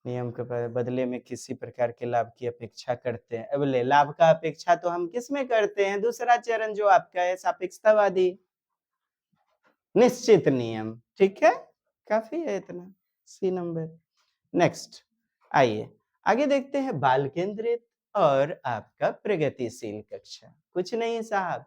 नियम के बदले में किसी प्रकार के लाभ की अपेक्षा करते हैं। अब ले लाभ का अपेक्षा तो हम किस में करते हैं? दूसरा चरण जो आपका है सापेक्षतावादी। निश्चित नियम, ठीक है, काफी है इतना, सी नंबर। नेक्स्ट आइए आगे देखते हैं बाल केंद्रित और आपका प्रगतिशील कक्षा। कुछ नहीं साहब,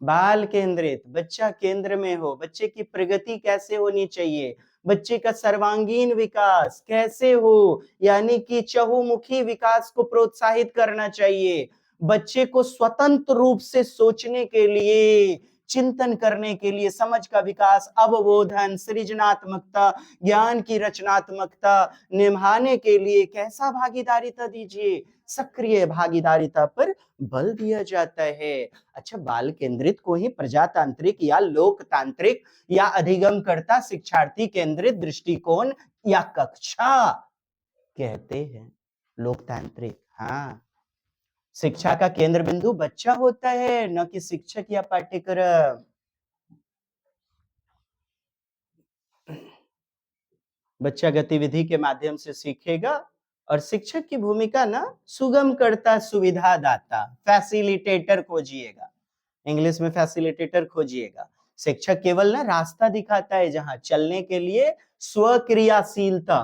बाल केंद्रित, बच्चा केंद्र में हो, बच्चे की प्रगति कैसे होनी चाहिए, बच्चे का सर्वांगीण विकास कैसे हो, यानी कि चहुमुखी विकास को प्रोत्साहित करना चाहिए। बच्चे को स्वतंत्र रूप से सोचने के लिए, चिंतन करने के लिए, समझ का विकास, अवबोधन, सृजनात्मकता, ज्ञान की रचनात्मकता निभाने के लिए कैसा भागीदारिता दीजिए? सक्रिय भागीदारिता पर बल दिया जाता है। अच्छा, बाल केंद्रित को ही प्रजातांत्रिक या लोकतांत्रिक या अधिगमकर्ता शिक्षार्थी केंद्रित दृष्टिकोण या कक्षा कहते हैं। लोकतांत्रिक, हाँ, शिक्षा का केंद्र बिंदु बच्चा होता है, न कि शिक्षक या पाठ्यक्रम। बच्चा गतिविधि के माध्यम से सीखेगा, और शिक्षक की भूमिका ना सुगम करता, सुविधा दाता, फैसिलिटेटर खोजिएगा, इंग्लिश में फैसिलिटेटर खोजिएगा। शिक्षक केवल ना रास्ता दिखाता है, जहां चलने के लिए स्वक्रियाशीलता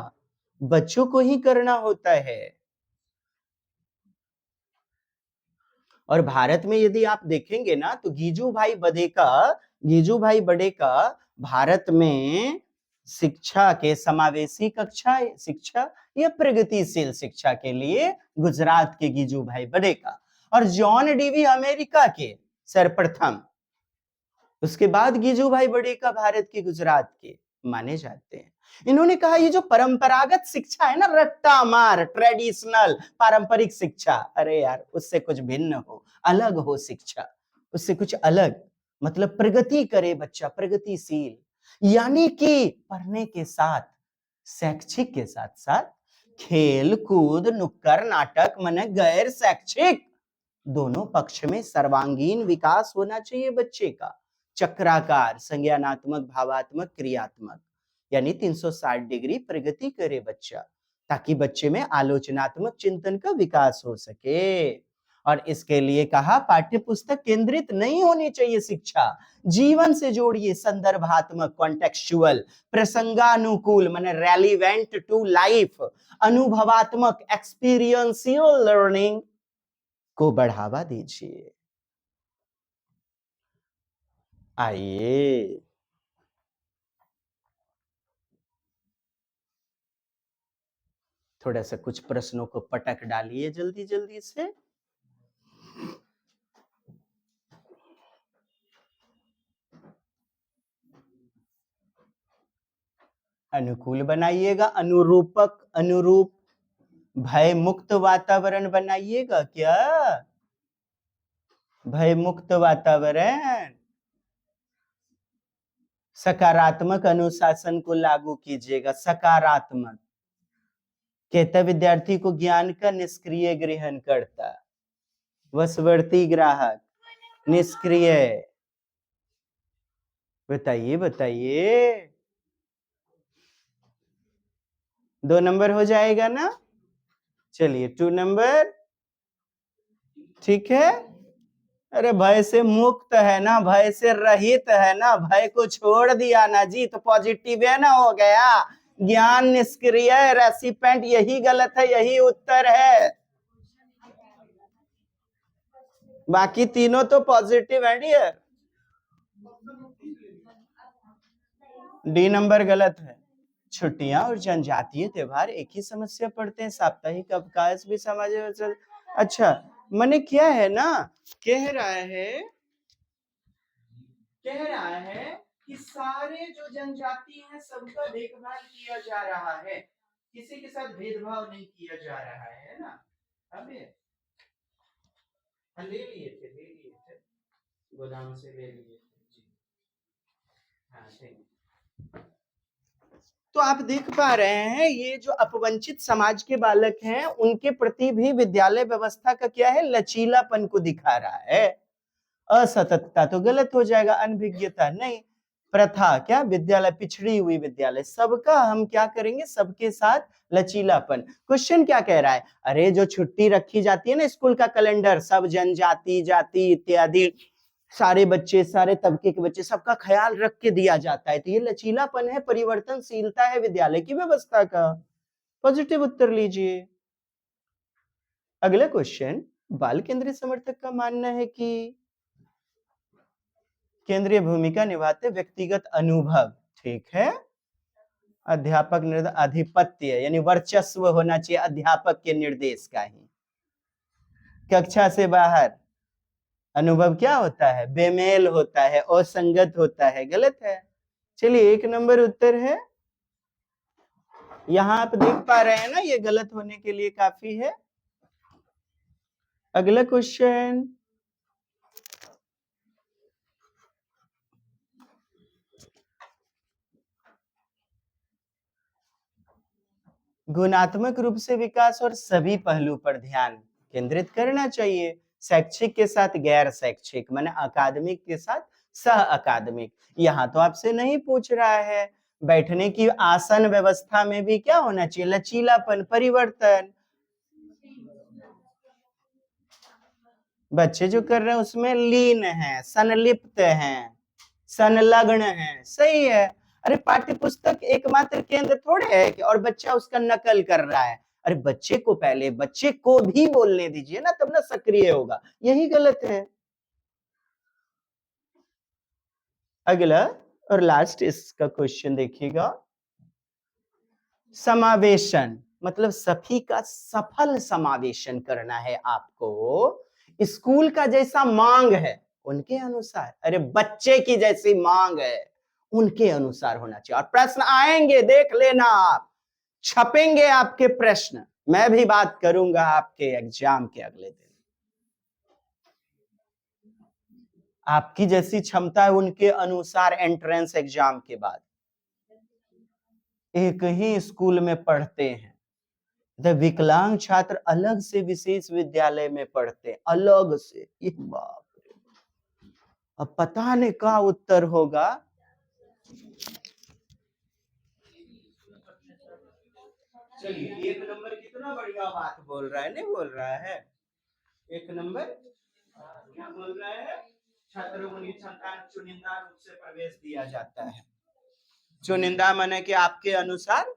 बच्चों को ही करना होता है। और भारत में यदि आप देखेंगे ना तो गीजू भाई बड़ेका भारत में शिक्षा के समावेशी कक्षा शिक्षा या प्रगतिशील शिक्षा के लिए गुजरात के गीजू भाई बड़ेका, और जॉन डीवी अमेरिका के सर्वप्रथम, उसके बाद गीजू भाई बड़ेका भारत के गुजरात के माने जाते हैं। इन्होंने कहा ये जो परंपरागत शिक्षा है ना, रट्टा मार ट्रेडिशनल पारंपरिक शिक्षा, अरे यार उससे कुछ भिन्न हो, अलग हो शिक्षा, उससे कुछ अलग, मतलब प्रगति करे बच्चा, प्रगतिशील, यानी कि पढ़ने के साथ, शैक्षिक के साथ साथ खेल कूद, नुक्कड़ नाटक, माने गैर शैक्षिक दोनों पक्ष में सर्वांगीण विकास होना चाहिए बच्चे का। चक्राकार, संज्ञानात्मक, भावात्मक, क्रियात्मक, यानी 360 डिग्री प्रगति करे बच्चा, ताकि बच्चे में आलोचनात्मक चिंतन का विकास हो सके। और इसके लिए कहा पाठ्य पुस्तक केंद्रित नहीं होनी चाहिए शिक्षा, जीवन से जोड़िए, संदर्भात्मक, कॉन्टेक्चुअल, प्रसंगानुकूल माने रेलिवेंट टू लाइफ, अनुभवात्मक, एक्सपीरियंशियल लर्निंग को बढ़ावा दीजिए। आइए थोड़ा सा कुछ प्रश्नों को पटक डालिए जल्दी जल्दी से। अनुकूल बनाइएगा, अनुरूपक, अनुरूप, भय मुक्त वातावरण बनाइएगा क्या, भय मुक्त वातावरण, सकारात्मक अनुशासन को लागू कीजिएगा, सकारात्मक। कहता विद्यार्थी को ज्ञान का निष्क्रिय ग्रहण करता, वशवर्ती ग्राहक, निष्क्रिय। बताइए बताइए, 2 नंबर हो जाएगा ना। चलिए 2 नंबर, ठीक है। अरे भय से मुक्त है ना, भय से रहित है ना, भय को छोड़ दिया ना जी, तो पॉजिटिव है ना, हो गया। ज्ञान निष्क्रिय, रेसिपेंट, यही गलत है, यही उत्तर है। बाकी तीनों तो पॉजिटिव है डियर। डी नंबर गलत है। छुट्टियां और जनजातीय त्योहार एक ही समस्या पड़ते हैं, साप्ताहिक अवकाश भी समाज। अच्छा, मैंने क्या है ना, कह रहा है कि सारे जो जनजाति हैं सबका देखभाल किया जा रहा है, किसी के साथ भेदभाव नहीं किया जा रहा है ना। अबे ले लिए थे गोदाम से ले लिए थे। हाँ, तो आप देख पा रहे हैं ये जो अपवंचित समाज के बालक हैं उनके प्रति भी विद्यालय व्यवस्था का क्या है, लचीलापन को दिखा रहा है। असततता तो गलत हो जाएगा, अनभिज्ञता नहीं। प्रथा क्या, विद्यालय, पिछड़ी हुई विद्यालय, सबका हम क्या करेंगे, सबके साथ लचीलापन। क्वेश्चन क्या कह रहा है, अरे जो छुट्टी रखी जाती है ना स्कूल का कैलेंडर, सब जनजाति जाति इत्यादि सारे बच्चे, सारे तबके के बच्चे, सबका ख्याल रख के दिया जाता है, तो ये लचीलापन है, परिवर्तनशीलता है विद्यालय की व्यवस्था का। पॉजिटिव उत्तर लीजिए। अगला क्वेश्चन, बाल केंद्रीय समर्थक का मानना है कि केंद्रीय भूमिका निभाते व्यक्तिगत अनुभव, ठीक है। अध्यापक आधिपत्य यानी वर्चस्व होना चाहिए अध्यापक के निर्देश का ही। कक्षा से बाहर अनुभव क्या होता है, बेमेल होता है, असंगत होता है, गलत है। चलिए 1 नंबर उत्तर है। यहां आप देख पा रहे हैं ना, ये गलत होने के लिए काफी है। अगला क्वेश्चन, गुणात्मक रूप से विकास और सभी पहलू पर ध्यान केंद्रित करना चाहिए। शैक्षिक के साथ गैर शैक्षिक, माने अकादमिक के साथ सह अकादमिक। यहाँ तो आपसे नहीं पूछ रहा है। बैठने की आसन व्यवस्था में भी क्या होना चाहिए, लचीलापन, परिवर्तन। बच्चे जो कर रहे हैं उसमें लीन है, संलिप्त हैं, संलग्न है, सही है। अरे पाठ्य पुस्तक एकमात्र केंद्र थोड़े है कि और बच्चा उसका नकल कर रहा है। अरे बच्चे को पहले, बच्चे को भी बोलने दीजिए ना, तब ना सक्रिय होगा, यही गलत है। अगला और लास्ट इसका क्वेश्चन देखिएगा, समावेशन मतलब सभी का सफल समावेशन करना है आपको। स्कूल का जैसा मांग है उनके अनुसार, अरे बच्चे की जैसी मांग है उनके अनुसार होना चाहिए। और प्रश्न आएंगे, देख लेना, आप छपेंगे आपके प्रश्न, मैं भी बात करूंगा आपके एग्जाम के अगले दिन। आपकी जैसी क्षमता है उनके अनुसार एंट्रेंस एग्जाम के बाद। एक ही स्कूल में पढ़ते हैं, विकलांग छात्र अलग से विशेष विद्यालय में पढ़ते, अलग से। ये बाप रे, अब पता नहीं क्या उत्तर होगा। चलिए 1 नंबर कितना बढ़िया बात बोल रहा है, नहीं बोल रहा है। 1 नंबर क्या बोल रहा है, छात्रों को क्षमता चुनिंदा रूप से प्रवेश दिया जाता है। चुनिंदा माने कि आपके अनुसार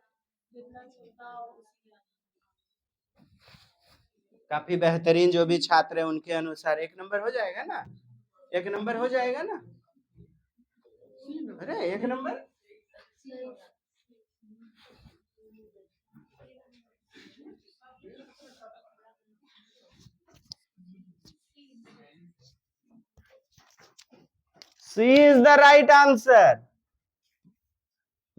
काफी बेहतरीन जो भी छात्र है उनके अनुसार 1 नंबर हो जाएगा ना, 1 नंबर हो जाएगा ना। अरे 1 number, C is the right answer।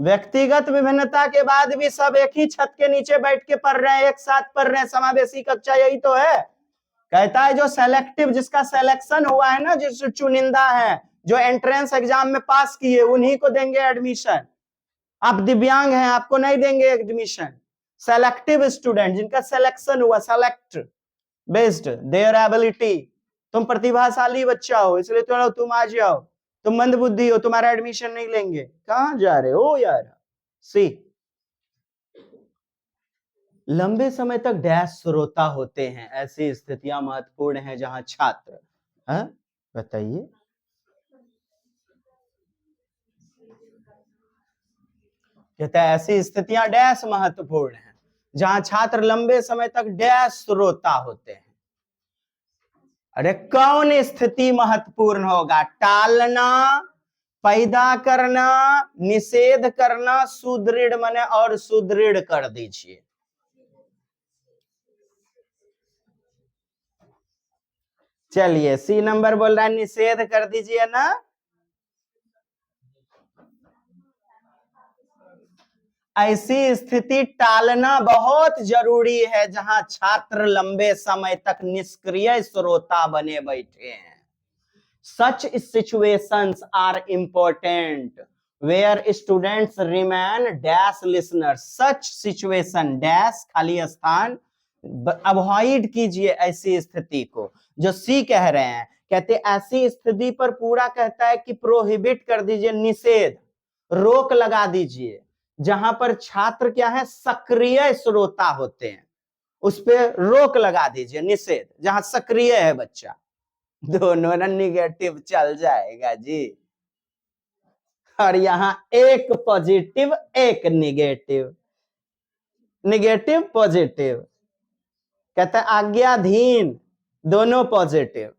व्यक्तिगत विभिन्नता के बाद भी सब एक ही छत के नीचे बैठ के पढ़ रहे हैं, एक साथ पढ़ रहे हैं, समावेशी कक्षा यही तो है। कहता है जो सेलेक्टिव, जिसका सिलेक्शन हुआ है ना, जिस चुनिंदा है, जो एंट्रेंस एग्जाम में पास किए, उन्हीं को देंगे एडमिशन। आप दिव्यांग हैं, आपको नहीं देंगे एडमिशन। सेलेक्टिव स्टूडेंट, जिनका सिलेक्शन हुआ, सेलेक्ट बेस्ड देयर एबिलिटी। तुम प्रतिभाशाली बच्चा हो, इसलिए तो तुम आ जाओ, तुम मंदबुद्धि हो, तुम्हारा एडमिशन नहीं लेंगे। कहां जा रहे हो यार। सी, लंबे समय तक डैश श्रोता होते हैं, ऐसी स्थितियां महत्वपूर्ण हैं जहां छात्र, बताइए, कहते हैं ऐसी स्थितियां डैश महत्वपूर्ण हैं जहां छात्र लंबे समय तक डैश श्रोता होते हैं। अरे कौन स्थिति महत्वपूर्ण होगा? टालना, पैदा करना, निषेध करना, सुदृढ़ मने और सुदृढ़ कर दीजिए। चलिए, सी नंबर बोल रहा है निषेध कर दीजिए ना। ऐसी स्थिति टालना बहुत जरूरी है जहां छात्र लंबे समय तक निष्क्रिय श्रोता बने बैठे हैं। Such situations are important where students remain dash listeners. Such situation dash खाली स्थान, अवॉइड कीजिए ऐसी स्थिति को। जो सी कह रहे हैं, कहते ऐसी स्थिति पर पूरा कहता है कि प्रोहिबिट कर दीजिए, निषेध, रोक लगा दीजिए, जहां पर छात्र क्या है, सक्रिय श्रोता होते हैं, उस पर रोक लगा दीजिए, निषेध, जहां सक्रिय है बच्चा। दोनों ना निगेटिव चल जाएगा जी। और यहां एक पॉजिटिव एक निगेटिव, निगेटिव पॉजिटिव, कहता है आज्ञाधीन, दोनों पॉजिटिव,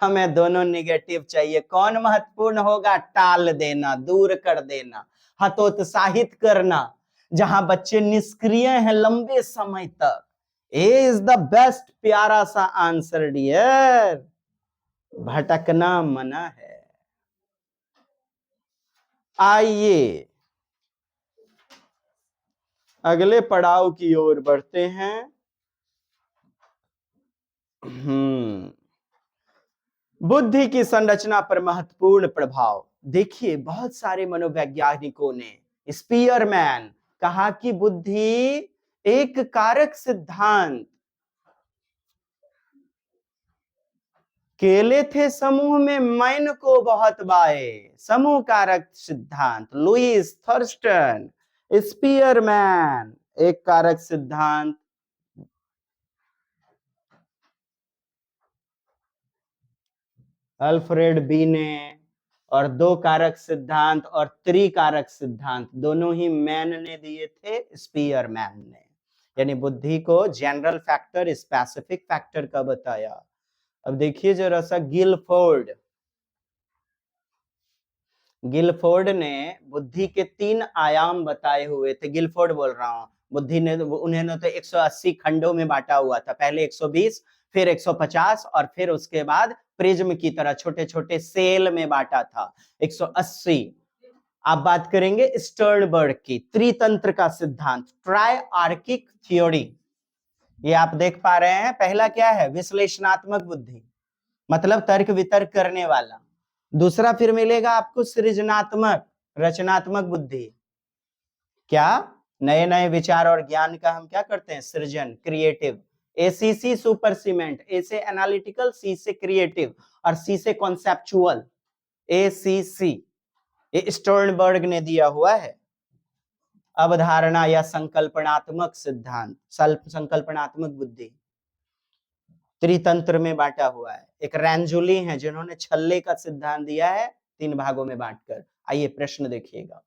हमें दोनों निगेटिव चाहिए। कौन महत्वपूर्ण होगा? टाल देना, दूर कर देना, हतोत्साहित करना, जहां बच्चे निष्क्रिय हैं लंबे समय तक। ए इज द बेस्ट प्यारा सा आंसर डियर। भटकना मना है। आइए अगले पड़ाव की ओर बढ़ते हैं। बुद्धि की संरचना पर महत्वपूर्ण प्रभाव। देखिए, बहुत सारे मनोवैज्ञानिकों ने, स्पीयरमैन, कहा कि बुद्धि एक कारक सिद्धांत, केले थे समूह में मैन को बहुत बाए, समूह कारक सिद्धांत, लुईस थर्स्टन, स्पीयरमैन, एक कारक सिद्धांत, अल्फ्रेड बीने, और दो कारक सिद्धांत और त्रिकारक सिद्धांत, दोनों ही मैन ने दिए थे, स्पीयरमैन ने। यानी बुद्धि को जनरल फैक्टर, स्पेसिफिक फैक्टर का बताया। अब देखिए जरा सा गिलफोर्ड, गिलफोर्ड ने बुद्धि के 3 आयाम बताए हुए थे। गिलफोर्ड बोल रहा हूं, बुद्धि ने, उन्होंने तो 180 खंडों में बांटा हुआ था, पहले 120, फिर 150, और फिर उसके बाद प्रिज्म की तरह छोटे छोटे सेल में बांटा था, 180। आप बात करेंगे स्टर्नबर्ग की त्रितंत्र का सिद्धांत, ट्राइआर्किक थ्योरी। ये आप देख पा रहे हैं। पहला क्या है? विश्लेषणात्मक बुद्धि, मतलब तर्क वितर्क करने वाला। दूसरा फिर मिलेगा आपको सृजनात्मक, रचनात्मक बुद्धि। क्या? नए नए विचार और ज्ञान का हम क्या करते हैं? सृजन, क्रिएटिव। एसीसी सुपर सीमेंट, ए से एनालिटिकल, सी से क्रिएटिव, और सी से कॉन्सेप्चुअल, एसीसी, ये स्टर्नबर्ग ने दिया हुआ है। अवधारणा या संकल्पनात्मक सिद्धांत, संकल्पनात्मक बुद्धि त्रितंत्र में बांटा हुआ है। एक रैंजुली है जिन्होंने छल्ले का सिद्धांत दिया है 3 भागों में बांटकर। आइए प्रश्न देखिएगा,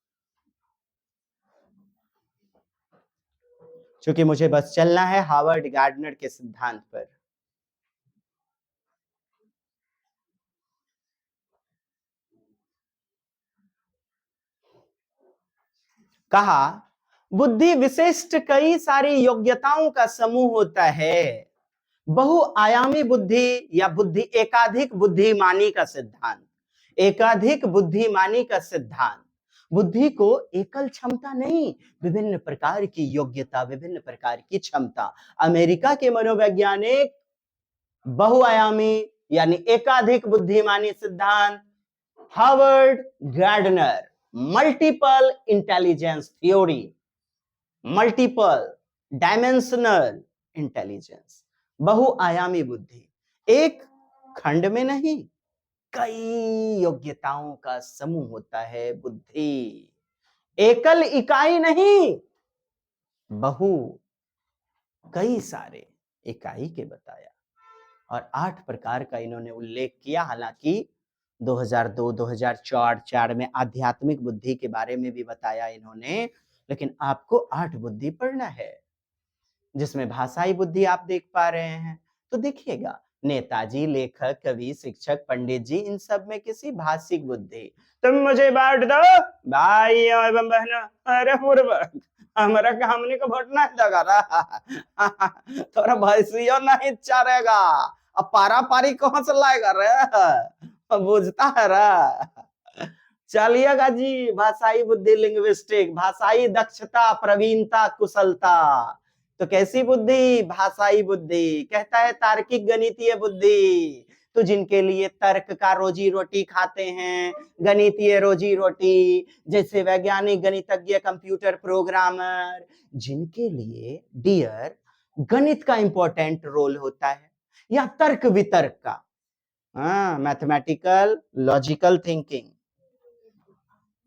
क्योंकि मुझे बस चलना है हार्वर्ड गार्डनर के सिद्धांत पर। कहा बुद्धि विशिष्ट कई सारी योग्यताओं का समूह होता है। बहुआयामी बुद्धि या बुद्धि, एकाधिक बुद्धिमानी का सिद्धांत, एकाधिक बुद्धिमानी का सिद्धांत। बुद्धि को एकल क्षमता नहीं, विभिन्न प्रकार की योग्यता, विभिन्न प्रकार की क्षमता। अमेरिका के मनोवैज्ञानिक बहुआयामी यानी एकाधिक बुद्धिमानी सिद्धांत, Harvard gardener multiple intelligence theory, multiple dimensional intelligence, बहुआयामी बुद्धि, एक खंड में नहीं कई योग्यताओं का समूह होता है बुद्धि, एकल इकाई नहीं, बहु कई सारे इकाई के बताया। और 8 प्रकार का इन्होंने उल्लेख किया। हालांकि 2002-2004 में आध्यात्मिक बुद्धि के बारे में भी बताया इन्होंने, लेकिन आपको 8 बुद्धि पढ़ना है, जिसमें भाषाई बुद्धि आप देख पा रहे हैं। तो देखिएगा, नेताजी, लेखक, कवि, शिक्षक, पंडित जी, इन सब में किसी भाषिक बुद्धि। तुम मुझे बांट दो भाई एवं बहनों, अरे पूर्वक हमारा हमने को वोट नहीं लगा रहा थोड़ा भैंसियों नहीं चारेगा, अब पारा पारी कौन से लाएगा रे, बुझता है रे। चलिएगा जी, भाषाई बुद्धि, लिंग्विस्टिक, भाषाई दक्षता, प्रवीणता, कुशलता। तो कैसी बुद्धि? भाषाई बुद्धि। कहता है तार्किक गणितीय बुद्धि, तो जिनके लिए तर्क का रोजी रोटी खाते हैं, गणितीय रोजी रोटी, जैसे वैज्ञानिक, गणितज्ञ, कंप्यूटर प्रोग्रामर, जिनके लिए डियर गणित का इंपॉर्टेंट रोल होता है, या तर्क वितर्क का, मैथमेटिकल लॉजिकल थिंकिंग,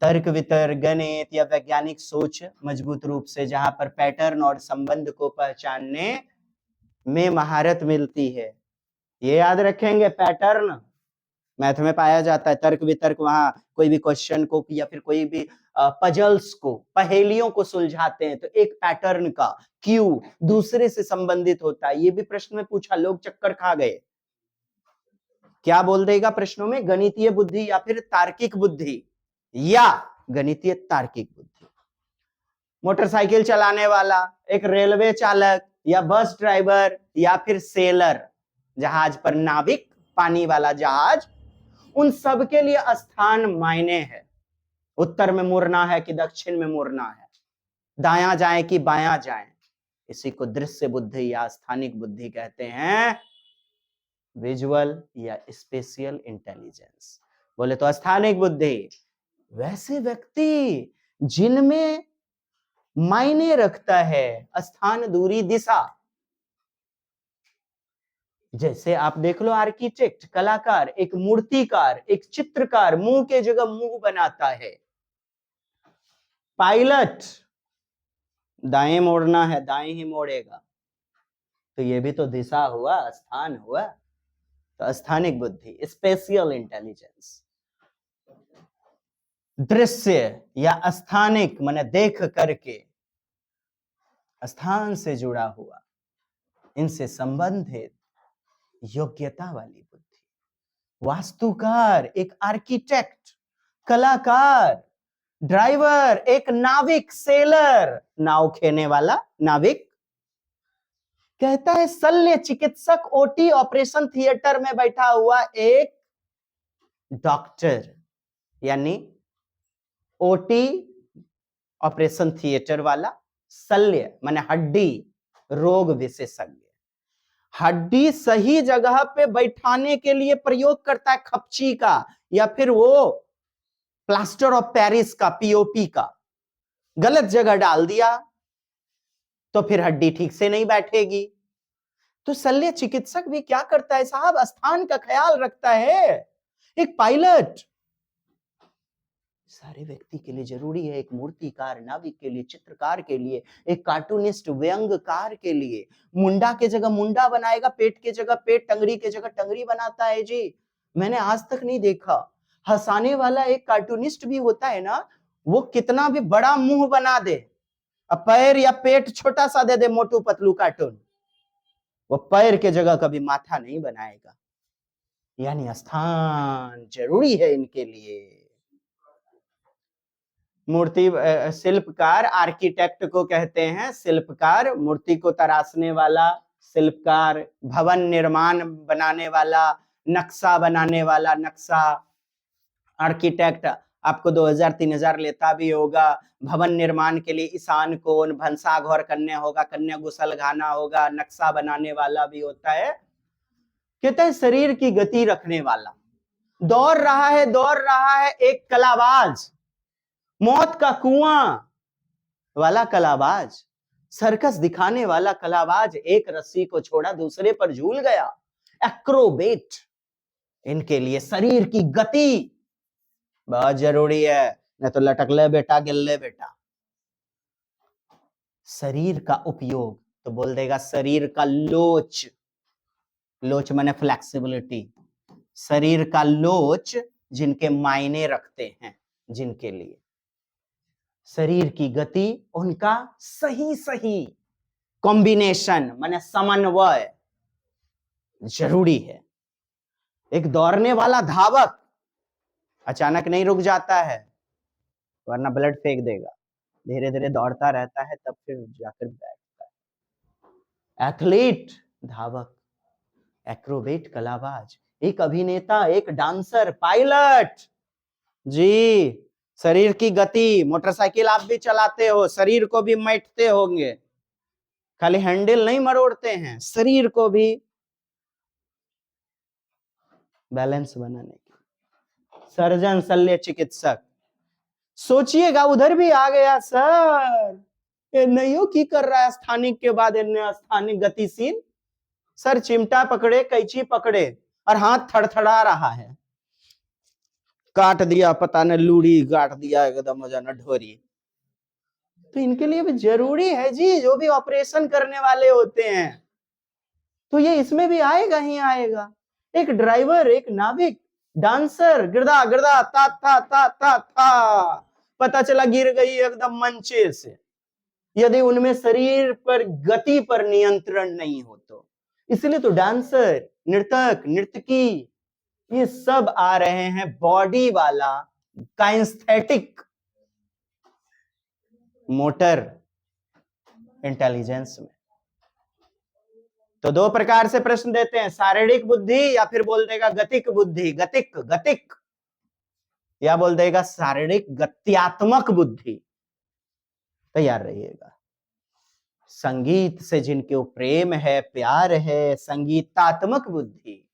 तर्क वितर्क, गणित या वैज्ञानिक सोच मजबूत रूप से, जहां पर पैटर्न और संबंध को पहचानने में महारत मिलती है। ये याद रखेंगे, पैटर्न मैथ में पाया जाता है, तर्क वितर्क वहां कोई भी क्वेश्चन को या फिर कोई भी पजल्स को, पहेलियों को सुलझाते हैं, तो एक पैटर्न का क्यू दूसरे से संबंधित होता है। ये भी प्रश्न में पूछा, लोग चक्कर खा गए। क्या बोल देगा प्रश्नों में? गणितीय बुद्धि या फिर तार्किक बुद्धि या गणितीय तार्किक बुद्धि। मोटरसाइकिल चलाने वाला, एक रेलवे चालक या बस ड्राइवर या फिर सेलर, जहाज पर नाविक, पानी वाला जहाज, उन सब के लिए स्थान मायने है। उत्तर में मुड़ना है कि दक्षिण में मुड़ना है, दायां जाए कि बायां जाए, इसी को दृश्य बुद्धि या स्थानिक बुद्धि कहते हैं, विजुअल या स्पेशियल इंटेलिजेंस। बोले तो स्थानिक बुद्धि वैसे व्यक्ति जिनमें मायने रखता है स्थान, दूरी, दिशा। जैसे आप देख लो, आर्किटेक्ट, कलाकार, एक मूर्तिकार, एक चित्रकार मुंह के जगह मुंह बनाता है। पायलट दाएं मोड़ना है, दाएं ही मोड़ेगा, तो ये भी तो दिशा हुआ, स्थान हुआ। तो स्थानिक बुद्धि, स्पेशियल इंटेलिजेंस, दृश्य या स्थानिक माने देख करके, स्थान से जुड़ा हुआ, इनसे संबंधित योग्यता वाली बुद्धि। वास्तुकार, एक आर्किटेक्ट, कलाकार, ड्राइवर, एक नाविक, सेलर, नाव खेने वाला नाविक। कहता है शल्य चिकित्सक, ओटी ऑपरेशन थिएटर में बैठा हुआ एक डॉक्टर, यानी ओटी ऑपरेशन थिएटर वाला, शल्य माने हड्डी रोग विशेषज्ञ, हड्डी सही जगह पे बैठाने के लिए प्रयोग करता है, खपची का या फिर वो प्लास्टर ऑफ पेरिस का, पीओपी का, गलत जगह डाल दिया तो फिर हड्डी ठीक से नहीं बैठेगी। तो शल्य चिकित्सक भी क्या करता है साहब? स्थान का ख्याल रखता है। एक पायलट सारे व्यक्ति के लिए जरूरी है, एक मूर्तिकार, नाविक के लिए, चित्रकार के लिए, एक कार्टूनिस्ट, व्यंग्यकार के लिए। मुंडा के जगह मुंडा बनाएगा, पेट के जगह पेट, टंगरी के जगह टंगरी बनाता है जी। मैंने आज तक नहीं देखा, हंसाने वाला एक कार्टूनिस्ट भी होता है ना, वो कितना भी बड़ा मुंह बना दे, अब पैर या पेट छोटा सा दे दे, मोटू पतलू कार्टून, वो पैर के जगह कभी माथा नहीं बनाएगा। यानी स्थान जरूरी है इनके लिए। मूर्ति शिल्पकार, आर्किटेक्ट को कहते हैं शिल्पकार, मूर्ति को तराशने वाला शिल्पकार, भवन निर्माण बनाने वाला, नक्शा बनाने वाला नक्शा आर्किटेक्ट, आपको 2000-3000 लेता भी होगा। भवन निर्माण के लिए ईशान कोण, भंसाघर कन्या होगा, कन्या गुसलखाना होगा, नक्शा बनाने वाला भी होता है। कहता है शरीर की गति रखने वाला। दौड़ रहा है एक कलाबाज, मौत का कुआं वाला कलाबाज, सर्कस दिखाने वाला कलाबाज, एक रस्सी को छोड़ा दूसरे पर झूल गया। एक्रोबेट, इनके लिए शरीर की गति बहुत जरूरी है, नहीं तो लटक ले बेटा, गिल ले बेटा। शरीर का उपयोग तो बोल देगा शरीर का लोच, लोच माने फ्लेक्सिबिलिटी, शरीर का लोच जिनके मायने रखते हैं, जिनके लिए शरीर की गति, उनका सही सही कॉम्बिनेशन माने समन्वय जरूरी है। एक दौड़ने वाला धावक अचानक नहीं रुक जाता है, वरना ब्लड फेंक देगा, धीरे धीरे दौड़ता रहता है, तब फिर जाकर बैठता है। एथलीट धावक, एक्रोबेट कलाबाज, एक अभिनेता, एक डांसर, पायलट जी, शरीर की गति। मोटरसाइकिल आप भी चलाते हो, शरीर को भी मैटते होंगे, खाली हैंडल नहीं मरोड़ते हैं, शरीर को भी बैलेंस बनाने के। सर्जन, शल्य चिकित्सक, सोचिएगा उधर भी आ गया सर, ये नहीं की कर रहा है स्थानिक के बाद स्थानिक गतिशील। सर चिमटा पकड़े, कैंची पकड़े और हाथ थड़थड़ा रहा है, काट दिया, पता नहीं लूड़ी काट दिया एकदम मजा ढोरी। तो इनके लिए भी जरूरी है जी, जो भी ऑपरेशन करने वाले होते हैं, तो ये इसमें भी आएगा ही आएगा। एक ड्राइवर, एक नाविक, डांसर, गिरदा गिरदा ता ता ता ता ता, पता चला गिर गई एकदम मंचे से, यदि उनमें शरीर पर गति पर नियंत्रण नहीं हो तो। इसलिए तो डांसर, नृतक, नर्तकी, ये सब आ रहे हैं बॉडी वाला काइनेस्थेटिक मोटर इंटेलिजेंस में। तो दो प्रकार से प्रश्न देते हैं, शारीरिक बुद्धि या फिर बोल देगा गतिक बुद्धि, गतिक गतिक, या बोल देगा शारीरिक गत्यात्मक बुद्धि। तैयार रहिएगा। संगीत से जिनको प्रेम है, प्यार है, संगीतात्मक बुद्धि,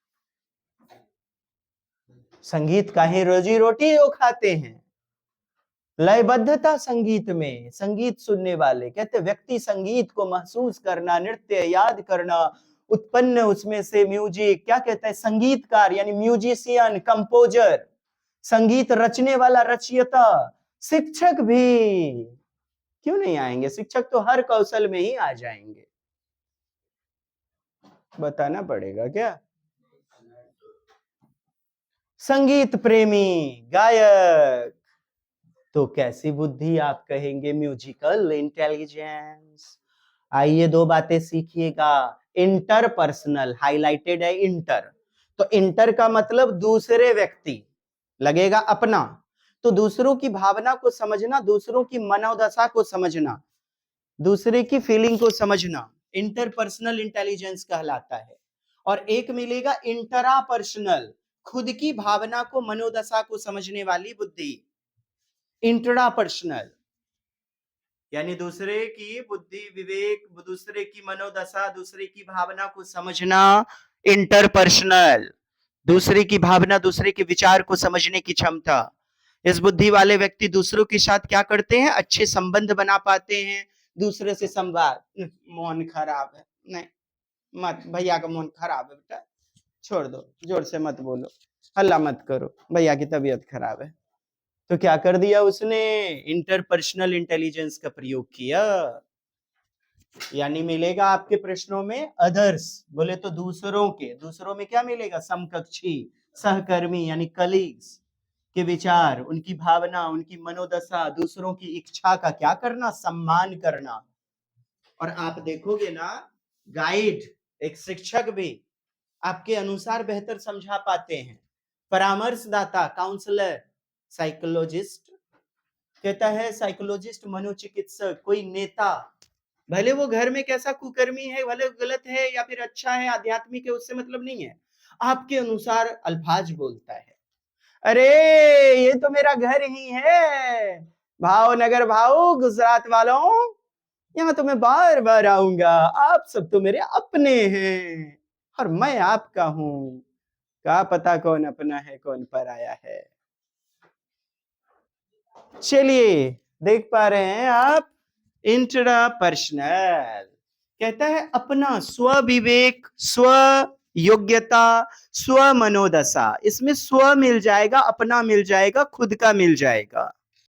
संगीत का ही रोजी रोटी वो खाते हैं। लयबद्धता संगीत में, संगीत सुनने वाले कहते व्यक्ति संगीत को महसूस करना, नृत्य याद करना, उत्पन्न उसमें से म्यूजिक, क्या कहते हैं संगीतकार यानी म्यूजिशियन, कंपोजर, संगीत रचने वाला रचयिता। शिक्षक भी क्यों नहीं आएंगे, शिक्षक तो हर कौशल में ही आ जाएंगे, बताना पड़ेगा क्या। संगीत प्रेमी, गायक, तो कैसी बुद्धि आप कहेंगे, म्यूजिकल इंटेलिजेंस। आइए दो बातें सीखिएगा। इंटरपर्सनल हाइलाइटेड है, इंटर, तो इंटर का मतलब दूसरे व्यक्ति, लगेगा अपना, तो दूसरों की भावना को समझना, दूसरों की मनोदशा को समझना, दूसरे की फीलिंग को समझना, इंटरपर्सनल इंटेलिजेंस कहलाता है। और एक मिलेगा इंट्रापर्सनल, खुद की भावना को, मनोदशा को समझने वाली बुद्धि, इंट्रापर्सनल यानी दूसरे की बुद्धि, विवेक, दूसरे की मनोदशा, दूसरे की भावना को समझना। इंटरपर्सनल, दूसरे की भावना, दूसरे के विचार को समझने की क्षमता। इस बुद्धि वाले व्यक्ति दूसरों के साथ क्या करते हैं, अच्छे संबंध बना पाते हैं, दूसरे से संवाद। मन खराब है, नहीं मत, भैया का मन खराब है बेटा, छोड़ दो, जोर से मत बोलो, हल्ला मत करो, भैया की तबीयत खराब है। तो क्या कर दिया उसने, इंटरपर्सनल इंटेलिजेंस का प्रयोग किया। यानी मिलेगा आपके प्रश्नों में अदर्स, बोले तो दूसरों के, दूसरों में क्या मिलेगा, समकक्षी, सहकर्मी यानी कलीग्स के विचार, उनकी भावना, उनकी मनोदशा, दूसरों की इच्छा का क्या करना, सम्मान करना। और आप देखोगे ना, गाइड, एक शिक्षक भी आपके अनुसार बेहतर समझा पाते हैं, परामर्शदाता, काउंसलर, साइकोलॉजिस्ट, कहता है साइकोलॉजिस्ट, मनोचिकित्सक, कोई नेता, भले वो घर में कैसा कुकर्मी है, भले गलत है या फिर अच्छा है, आध्यात्मिक है, उससे मतलब नहीं है, आपके अनुसार अल्फाज बोलता है, अरे ये तो मेरा घर ही है, भावनगर भाऊ, गुजरात वालों। यहाँ तो मैं बार बार आऊंगा, आप सब तो मेरे अपने हैं और मैं आपका हूँ। क्या पता कौन अपना है कौन पराया है। चलिए, देख पा रहे हैं आप, इंट्रापर्सनल कहता है अपना स्व विवेक, स्व योग्यता, स्व मनोदशा। इसमें स्व मिल जाएगा, अपना मिल जाएगा, खुद का मिल जाएगा।